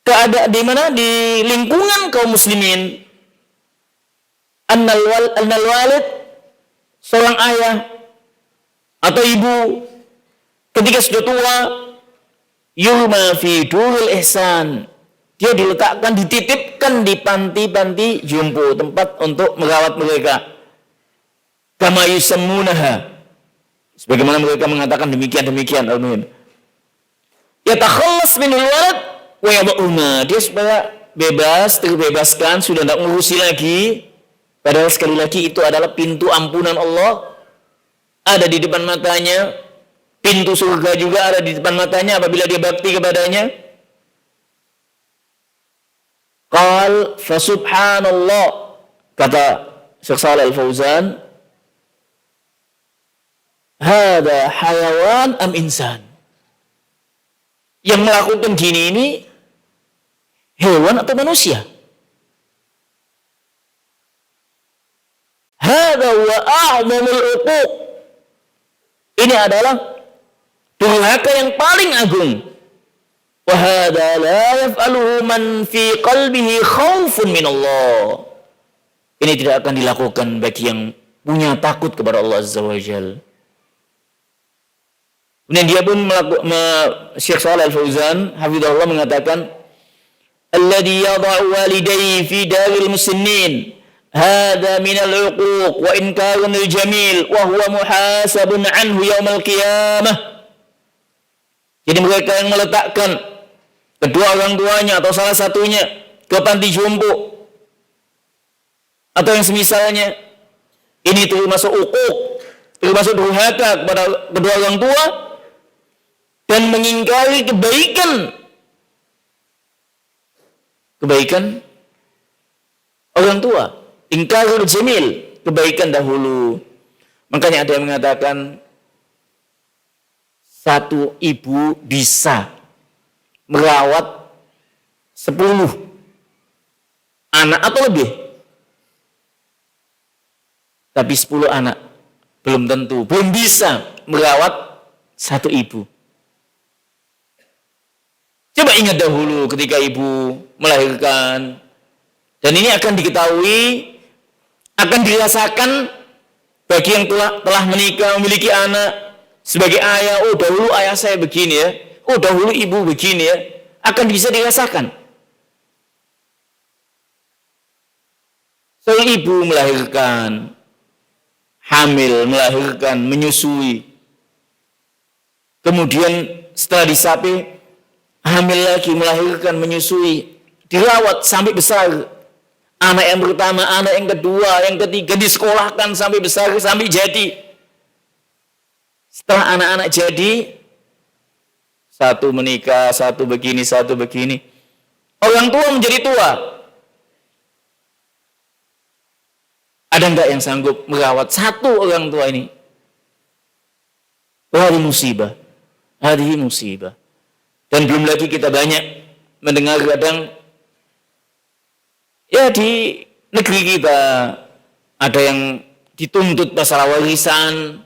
keadaan di mana, di lingkungan kaum muslimin, annal walid, seorang ayah atau ibu ketika sudah tua, yurma fi durul ihsan, dia diletakkan, dititipkan di panti-panti jompo, tempat untuk merawat mereka. Kama yusammunaha, sebagaimana mereka mengatakan demikian. Amin. Yatakhallas minul walad wa yad'una, dia supaya bebas, terbebaskan, sudah tidak ngurusi lagi. Padahal sekali lagi itu adalah pintu ampunan Allah ada di depan matanya, pintu surga juga ada di depan matanya apabila dia bakti kepadanya. Qal fa subhanallah, kata Syekh Shalih Al-Fauzan, hada hayawan am insan, yang melakukan gini ini hewan atau manusia? Hada wa a'zamul uquq, ini adalah durhaka yang paling agung. Wa hada la yaf'aluhu man fi qalbihi khaufun min Allah, ini tidak akan dilakukan bagi yang punya takut kepada Allah Azza wa Jalla. Kemudian dia pun Syekh Shalih Al-Fauzan hafizahullah mengatakan, alladhi yada'u walidayhi fi daril muslimin hada minal uquq wa inkarun jamil wa huwa muhasabun anhu yaumal qiyamah. Jadi mereka yang meletakkan kedua orang tuanya atau salah satunya ke panti jompo atau yang semisalnya, ini termasuk uquq, termasuk durhaka kepada kedua orang tua dan mengingkari kebaikan orang tua. Ingkarul jamil, kebaikan dahulu. Makanya ada yang mengatakan satu ibu bisa merawat 10 anak atau lebih, tapi 10 anak belum tentu, belum bisa merawat satu ibu. Coba ingat dahulu ketika ibu melahirkan, dan ini akan diketahui, akan dirasakan bagi yang telah menikah, memiliki anak, sebagai ayah, oh dahulu ayah saya begini ya, oh dahulu ibu begini ya, akan bisa dirasakan. Seorang ibu melahirkan, hamil, melahirkan, menyusui, kemudian setelah disapi, hamil lagi, melahirkan, menyusui, dirawat sampai besar. Anak yang pertama, anak yang kedua, yang ketiga, disekolahkan sampai besar, sampai jadi. Setelah anak-anak jadi, satu menikah, satu begini, satu begini. Orang tua menjadi tua. Ada enggak yang sanggup merawat satu orang tua ini? Hadhihi musibah. Hadhihi musibah. Dan belum lagi kita banyak mendengar kadang, ya di negeri kita ada yang dituntut masalah warisan,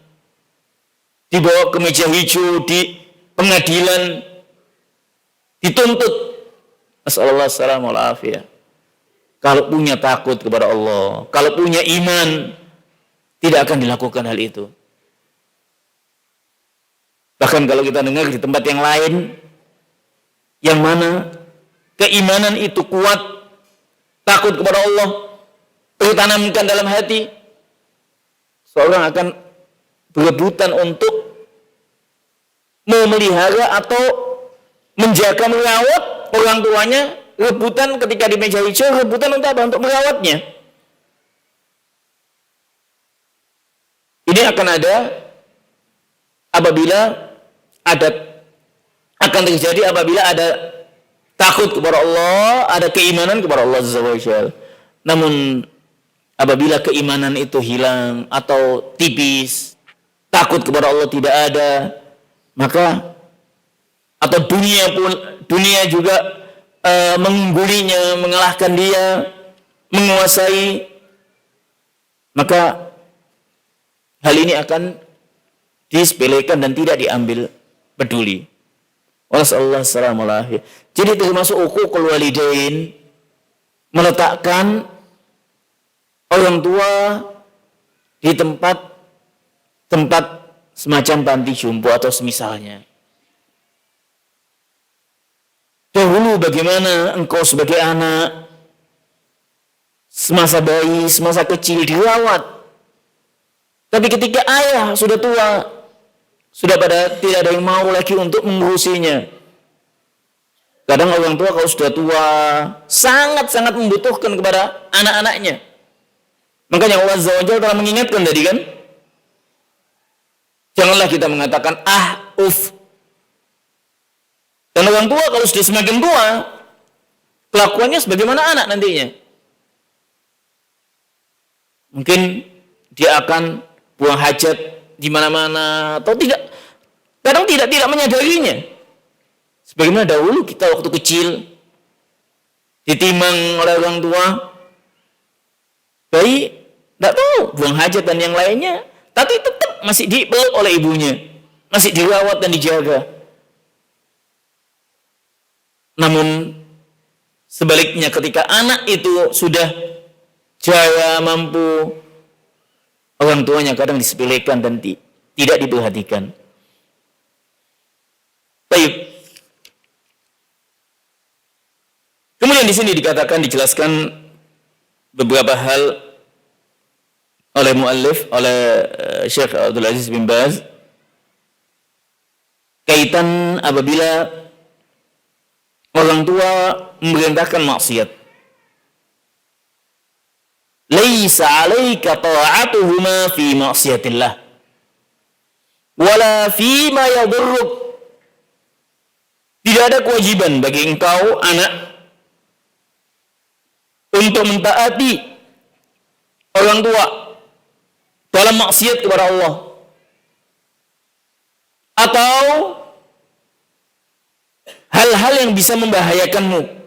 dibawa ke meja hijau di pengadilan, dituntut. Nasallallahu alaihi wasallam. Kalau punya takut kepada Allah, kalau punya iman, tidak akan dilakukan hal itu. Bahkan kalau kita dengar di tempat yang lain, yang mana keimanan itu kuat, takut kepada Allah, tertanamkan dalam hati, seorang akan berebutan untuk memelihara atau menjaga, merawat orang tuanya, rebutan ketika di meja hijau, rebutan untuk apa? Untuk merawatnya. Ini akan ada akan terjadi apabila ada takut kepada Allah, ada keimanan kepada Allah Azza wa Jalla. Namun apabila keimanan itu hilang atau tipis, takut kepada Allah tidak ada, maka atau dunia juga mengunggulinya, mengalahkan dia, menguasai, maka hal ini akan disepelekan dan tidak diambil peduli. Wassalamualaikum. Jadi termasuk uququl walidain, meletakkan orang tua di tempat semacam panti jompo atau semisalnya. Dahulu bagaimana engkau sebagai anak, semasa bayi, semasa kecil dirawat. Tapi ketika ayah sudah tua, sudah pada tidak ada yang mau lagi untuk mengurusinya. Kadang orang tua kalau sudah tua, sangat-sangat membutuhkan kepada anak-anaknya. Makanya Allah Azza wa Jalla telah mengingatkan tadi kan, janganlah kita mengatakan uf. Dan orang tua kalau sudah semakin tua, kelakuannya sebagaimana anak nantinya. Mungkin dia akan buang hajat di mana-mana atau tidak, kadang tidak menyadarinya. Sebagaimana dahulu kita waktu kecil ditimang oleh orang tua, bayi tidak tahu buang hajat dan yang lainnya, tapi tetap masih dipeluk oleh ibunya, masih dirawat dan dijaga. Namun sebaliknya ketika anak itu sudah jaya, mampu, orang tuanya kadang disepelekan dan tidak diperhatikan. Baik. Kemudian di sini dijelaskan beberapa hal oleh muallif, oleh Syekh Abdul Aziz bin Baz, kaitan apabila orang tua memerintahkan maksiat. Laisa 'alaika ta'atuhuma fi maksiatillah wala fi ma yadurruk. Tidak ada kewajiban bagi engkau anak untuk mentaati orang tua dalam maksiat kepada Allah atau hal-hal yang bisa membahayakanmu.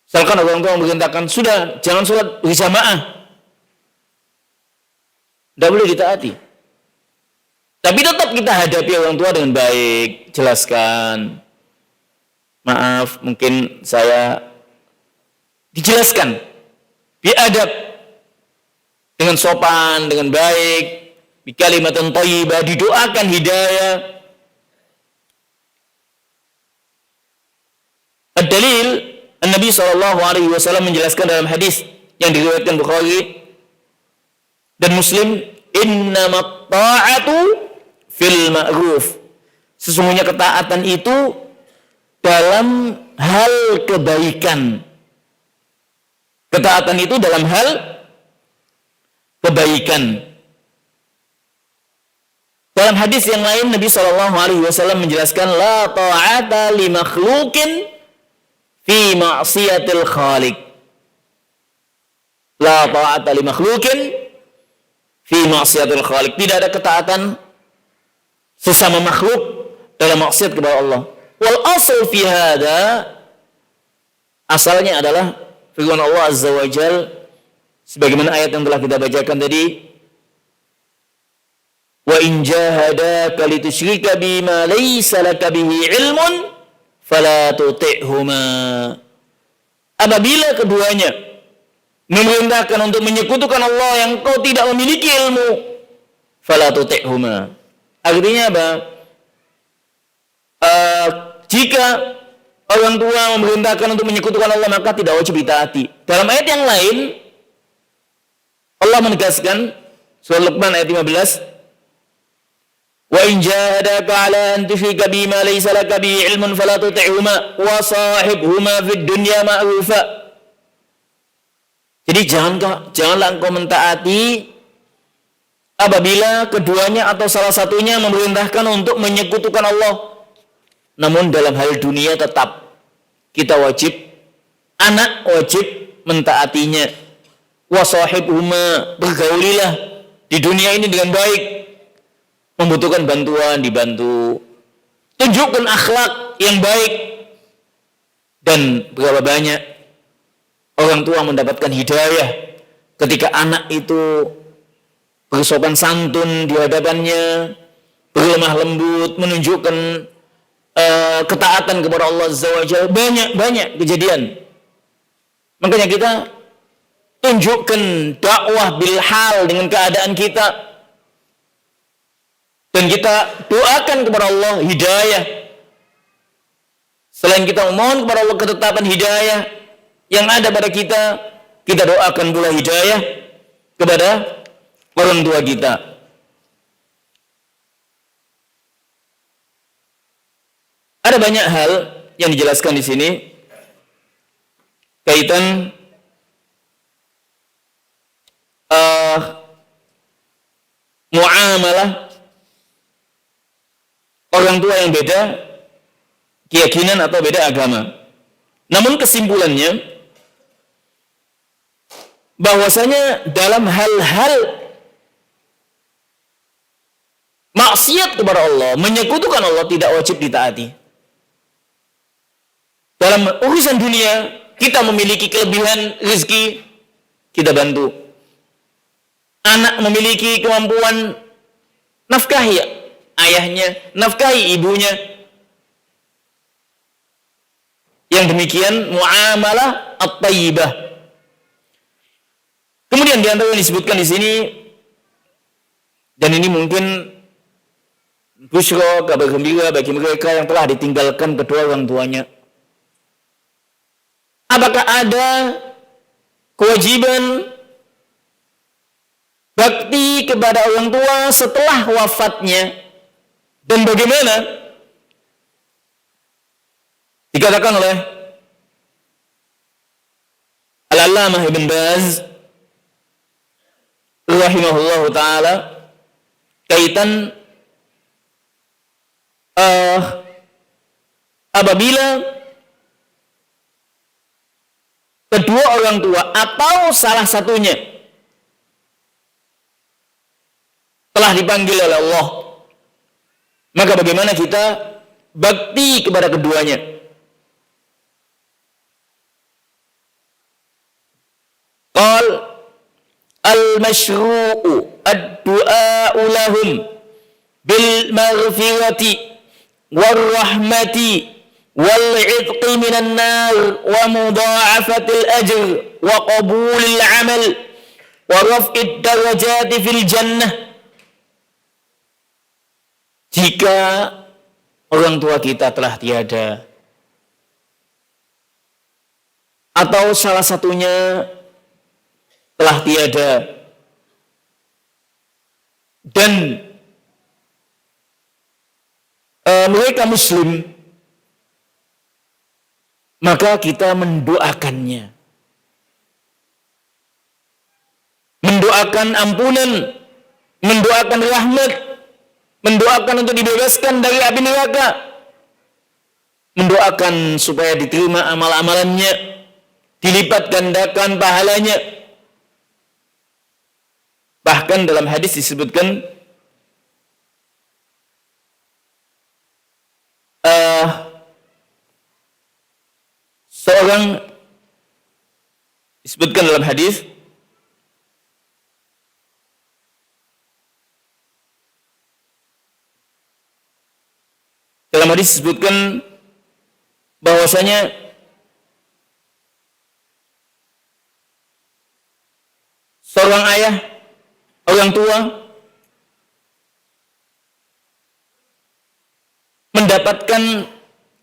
Misalkan orang tua memerintahkan, sudah, jangan sholat berjamaah. Tidak boleh ditaati. Tapi tetap kita hadapi orang tua dengan baik, jelaskan. Maaf, mungkin saya dijelaskan. Biadab, dengan sopan, dengan baik, bi kalimatin thayyibah, didoakan hidayah. Ad-dalil, Nabi SAW menjelaskan dalam hadis yang diriwayatkan Bukhari dan Muslim, innamat ta'atu fil ma'ruf. Sesungguhnya ketaatan itu dalam hal kebaikan. Ketaatan itu dalam hal kebaikan. Dalam hadis yang lain Nabi SAW menjelaskan la ta'ata li makhluqin fi ma'siyatil khaliq. La ta'ata li makhluqin fi ma'siyatil khaliq. Tidak ada ketaatan sesama makhluk dalam maksiat kepada Allah. Wal asl fi hada, asalnya adalah firman Allah Azza wa Jal sebagaimana ayat yang telah kita bacakan tadi, wa in jahadaka litusyrika bima laysa laka bihi ilmun fala tuti'huma. Apabila keduanya memerintahkan untuk menyekutukan Allah yang kau tidak memiliki ilmu, fala tuti'huma. Artinya apa? Jika orang tua memerintahkan untuk menyekutukan Allah, maka tidak wajib ditaati. Dalam ayat yang lain Allah menegaskan, surah Luqman ayat 15, wa in jahadaka 'ala an tusyrika bima laysa laka bihi 'ilmun fala tuti'huma wa sahibhuma fid dunya ma'rufa. Jadi janganlah engkau mentaati apabila keduanya atau salah satunya memerintahkan untuk menyekutukan Allah. Namun dalam hal dunia tetap kita wajib, anak wajib mentaatinya. Wa sahibhuma, bergaulilah di dunia ini dengan baik. Membutuhkan bantuan, dibantu. Tunjukkan akhlak yang baik. Dan berapa banyak orang tua mendapatkan hidayah ketika anak itu bersopan santun di hadapannya, berlemah lembut, menunjukkan ketaatan kepada Allah Azza wa Jalla. Banyak kejadian. Makanya kita tunjukkan dakwah bil hal dengan keadaan kita. Dan kita doakan kepada Allah hidayah. Selain kita memohon kepada Allah ketetapan hidayah yang ada pada kita, kita doakan pula hidayah kepada orang tua kita. Ada banyak hal yang dijelaskan di sini kaitan muamalah orang tua yang beda keyakinan atau beda agama. Namun kesimpulannya bahwasanya dalam hal-hal maksiat kepada Allah, menyekutukan Allah, tidak wajib ditaati. Dalam urusan dunia, kita memiliki kelebihan rezeki, kita bantu. Anak memiliki kemampuan nafkahi ayahnya, nafkahi ibunya. Yang demikian muamalah at-thayyibah. Kemudian di antara yang disebutkan di sini, dan ini mungkin busyra, kabar gembira bagi mereka yang telah ditinggalkan kedua orang tuanya. Apakah ada kewajiban bakti kepada orang tua setelah wafatnya? Dan bagaimana? Dikatakan oleh Al-Allamah Ibn Baz rahimahullahu ta'ala kaitan apabila kedua orang tua atau salah satunya telah dipanggil oleh Allah, maka bagaimana kita bakti kepada keduanya? Qal al-masyru'u ad-du'a'u lahum bil maghfirati war rahmati والعتق من النار ومضاعفة الأجر وقبول العمل ورفع الدرجات في الجنة. Jika orang tua kita telah tiada atau salah satunya telah tiada dan mereka muslim, maka kita mendoakannya. Mendoakan ampunan, mendoakan rahmat, mendoakan untuk dibebaskan dari api neraka, mendoakan supaya diterima amal-amalannya, dilipat gandakan pahalanya. Bahkan dalam hadis disebutkan seorang disebutkan dalam hadis disebutkan bahwasanya seorang ayah, orang tua mendapatkan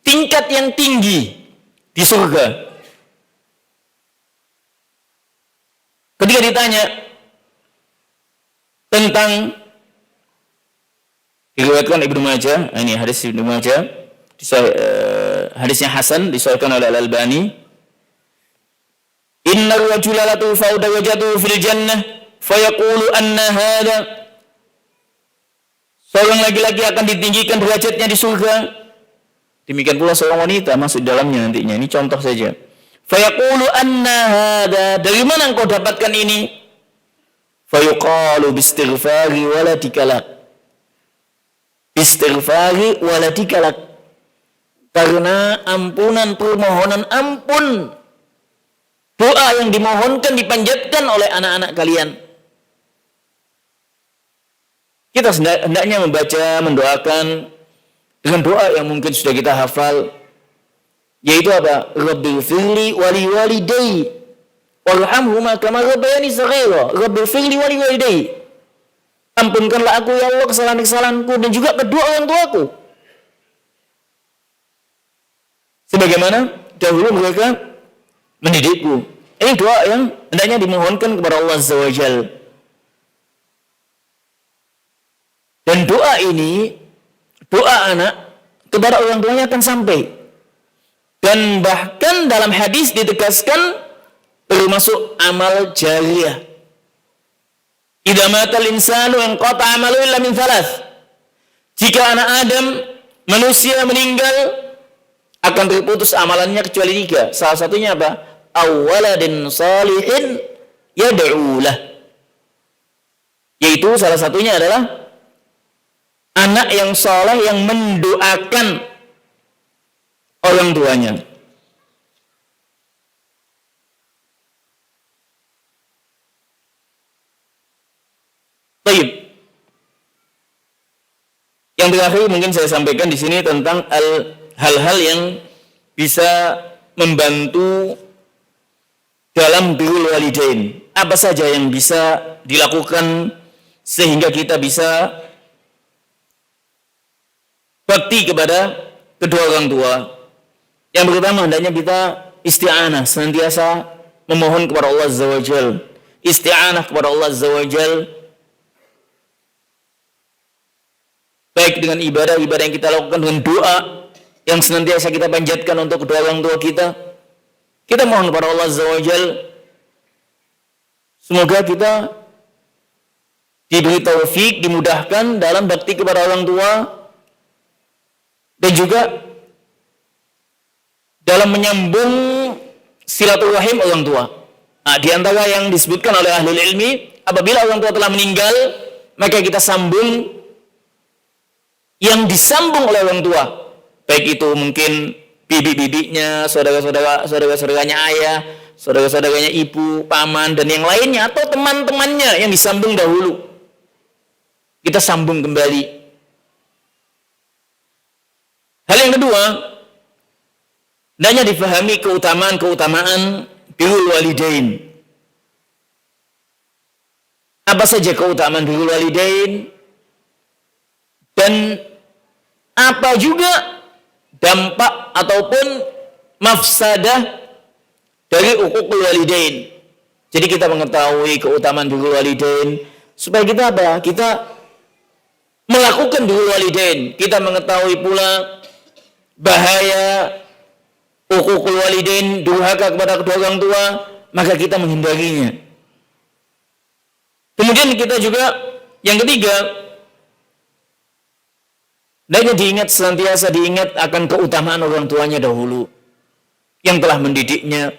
tingkat yang tinggi di surga. Ketika ditanya tentang, diriwayatkan Ibnu Majah, ini hadis Ibnu Majah, hadisnya hasan, disahihkan oleh Al-Albani. Inna rajula la turfa'u darajatuhu fil jannah fayaqulu anna hadha. Seorang laki-laki akan ditinggikan derajatnya di surga. Demikian pula seorang wanita masuk dalamnya nantinya. Ini contoh saja. Fayaqulu anna hadha. Dari mana engkau dapatkan ini? Fayuqalu bistighfari waladikalak. Bistighfari waladikalak. Karena ampunan, permohonan ampun, doa yang dimohonkan, dipanjatkan oleh anak-anak kalian. Kita hendaknya membaca, mendoakan dengan doa yang mungkin sudah kita hafal, yaitu apa? Rabbighfirli wali walidayya warhamhuma kama rabbayani shaghira. Rabbighfirli wali walidayya. Ampunkanlah aku ya Allah kesalahan-kesalahanku dan juga kedua orang tuaku. Sebagaimana dahulu mereka mendidikku. Ini doa yang hendaknya dimohonkan kepada Allah Azza wa Jalla. Dan doa ini, doa anak kepada orang tuanya akan sampai. Dan bahkan dalam hadis ditegaskan termasuk amal jariyah. Idza matal insanu inqata amalu illa min thalath. Jika anak Adam, manusia meninggal, akan terputus amalannya kecuali 3. Salah satunya apa? Awaladin salihin yad'ulah. Yaitu salah satunya adalah anak yang saleh yang mendoakan orang tuanya. Baik. Yang terakhir mungkin saya sampaikan di sini tentang hal-hal yang bisa membantu dalam birrul walidain. Apa saja yang bisa dilakukan sehingga kita bisa bakti kepada kedua orang tua. Yang pertama, hendaknya kita isti'anah, senantiasa memohon kepada Allah Azza wa Jalla. Isti'anah kepada Allah Azza wa Jalla, baik dengan ibadah-ibadah yang kita lakukan, dengan doa yang senantiasa kita panjatkan untuk kedua orang tua kita. Kita mohon kepada Allah Azza wa Jalla, semoga kita diberi taufik, dimudahkan dalam bakti kepada orang tua, dan juga dalam menyambung silaturahim orang tua. Nah, di antara yang disebutkan oleh ahli ilmi, apabila orang tua telah meninggal, maka kita sambung yang disambung oleh orang tua. Baik itu mungkin bibi-bibinya, saudara-saudaranya ayah, saudara-saudaranya ibu, paman, dan yang lainnya, atau teman-temannya yang disambung dahulu. Kita sambung kembali. Hal yang kedua, hendaknya difahami keutamaan-keutamaan birrul walidain. Apa saja keutamaan birrul walidain, dan apa juga dampak ataupun mafsadah dari uququl walidain. Jadi kita mengetahui keutamaan birrul walidain supaya kita apa? Kita melakukan birrul walidain. Kita mengetahui pula bahaya uququl walidain, durhaka kepada kedua orang tua, maka kita menghindarinya. Kemudian kita juga yang ketiga, hendaknya senantiasa diingat akan keutamaan orang tuanya dahulu yang telah mendidiknya,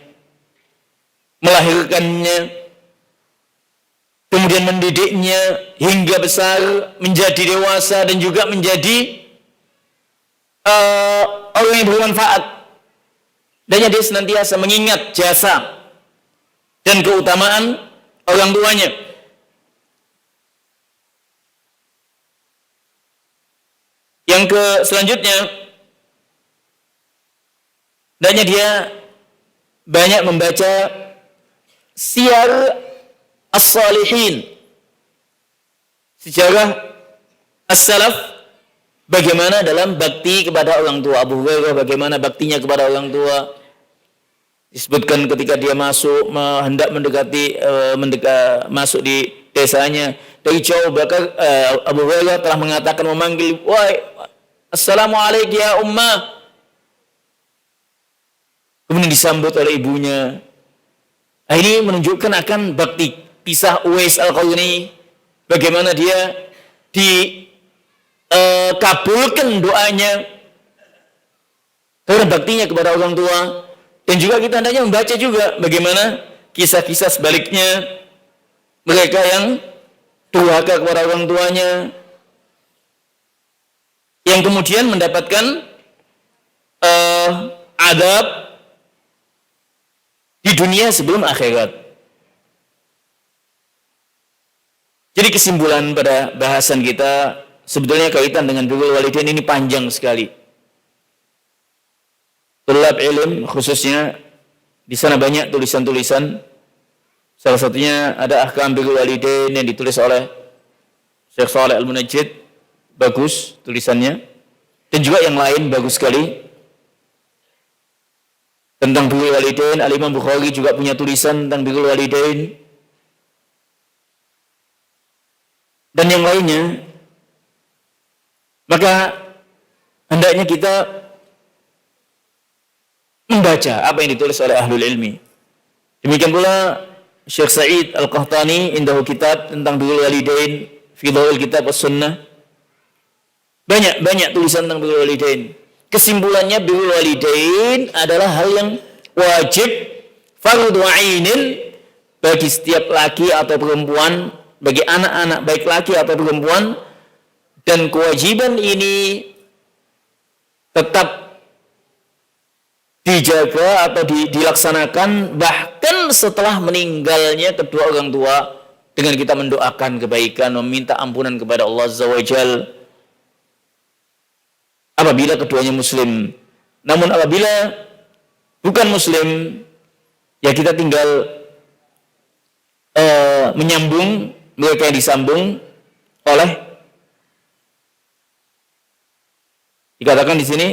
melahirkannya, kemudian mendidiknya hingga besar, menjadi dewasa dan juga menjadi orang yang bermanfaat. Dan dia senantiasa mengingat jasa dan keutamaan orang tuanya. Yang selanjutnya, hendaknya dia banyak membaca siyar as-salihin, sejarah as-salaf, bagaimana dalam bakti kepada orang tua. Abu Hurairah bagaimana baktinya kepada orang tua. Disebutkan ketika dia masuk, hendak masuk di desanya, dari jauh bahkan Abu Hurairah telah mengatakan, memanggil, wahai assalamualaikum ya ummah. Kemudian disambut oleh ibunya. Nah, ini menunjukkan akan bakti kisah Uwais Al-Qarni, bagaimana dia dikabulkan doanya karena baktinya kepada orang tua. Dan juga kita hendaknya membaca juga bagaimana kisah-kisah sebaliknya, mereka yang durhaka kepada orang tuanya, yang kemudian mendapatkan adab di dunia sebelum akhirat. Jadi kesimpulan pada bahasan kita, sebetulnya kaitan dengan birrul walidain ini panjang sekali. Tulab ilm khususnya di sana banyak tulisan-tulisan. Salah satunya ada ahkam birrul walidain yang ditulis oleh Syekh Shalih Al-Munajjid, bagus tulisannya. Dan juga yang lain bagus sekali. Tentang birrul walidain, Al-Imam Bukhari juga punya tulisan tentang birrul walidain. Dan yang lainnya. Maka hendaknya kita membaca apa yang ditulis oleh ahlul ilmi. Demikian pula Syekh Sa'id Al-Qahtani indahu kitab tentang birrul walidain fi dhawil kitab as-sunnah. Banyak tulisan tentang birrul walidain. Kesimpulannya birrul walidain adalah hal yang wajib, fardhu ainin bagi setiap laki atau perempuan, bagi anak-anak baik laki atau perempuan, dan kewajiban ini tetap dijaga atau dilaksanakan bahkan setelah meninggalnya kedua orang tua, dengan kita mendoakan kebaikan, meminta ampunan kepada Allah Azza wa Jal apabila keduanya muslim. Namun apabila bukan muslim, ya kita tinggal menyambung mereka yang disambung oleh, dikatakan di sini,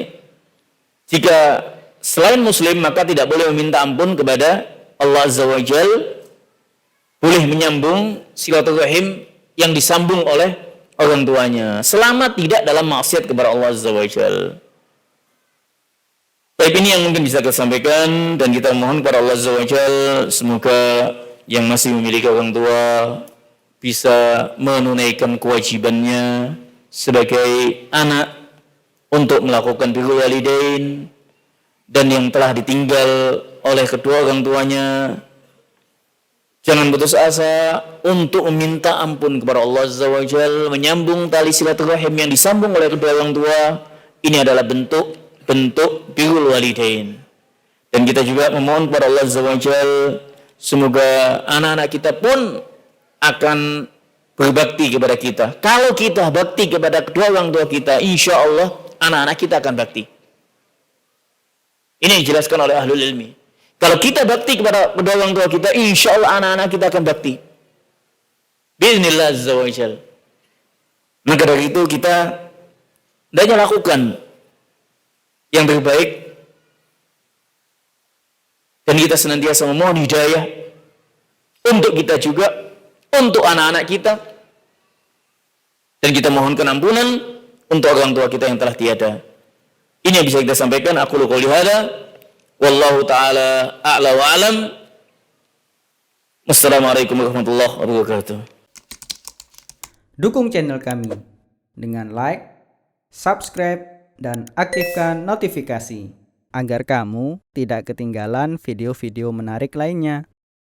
jika selain muslim maka tidak boleh meminta ampun kepada Allah Azza wa Jal, boleh menyambung silaturahim yang disambung oleh orang tuanya selama tidak dalam maksiat kepada Allah Azza wa Jal. Baik, ini yang mungkin bisa kita sampaikan, dan kita mohon kepada Allah Azza wa Jal semoga yang masih memiliki orang tua bisa menunaikan kewajibannya sebagai anak untuk melakukan birrul walidain, dan yang telah ditinggal oleh kedua orang tuanya jangan putus asa untuk meminta ampun kepada Allah Azza wa Jal, menyambung tali silaturahim yang disambung oleh kedua orang tua. Ini adalah bentuk birrul walidain. Dan kita juga memohon kepada Allah Azza wa Jal semoga anak-anak kita pun akan berbakti kepada kita. Kalau kita bakti kepada kedua orang tua kita, insya Allah anak-anak kita akan bakti. Ini yang dijelaskan oleh ahlul ilmi. Kalau kita bakti kepada kedua orang tua kita, insya Allah anak-anak kita akan bakti. Bismillah azza wa jal. Maka dari itu kita hendaknya lakukan yang terbaik, dan kita senantiasa memohon hidayah untuk kita juga, untuk anak-anak kita, Dan kita mohonkan ampunan untuk orang tua kita yang telah tiada. Ini yang bisa kita sampaikan. Aku qouli hadza wallahu taala a'la wa alam. Wassalamualaikum warahmatullahi wabarakatuh. Dukung channel kami dengan like, subscribe, dan aktifkan notifikasi agar kamu tidak ketinggalan video-video menarik lainnya.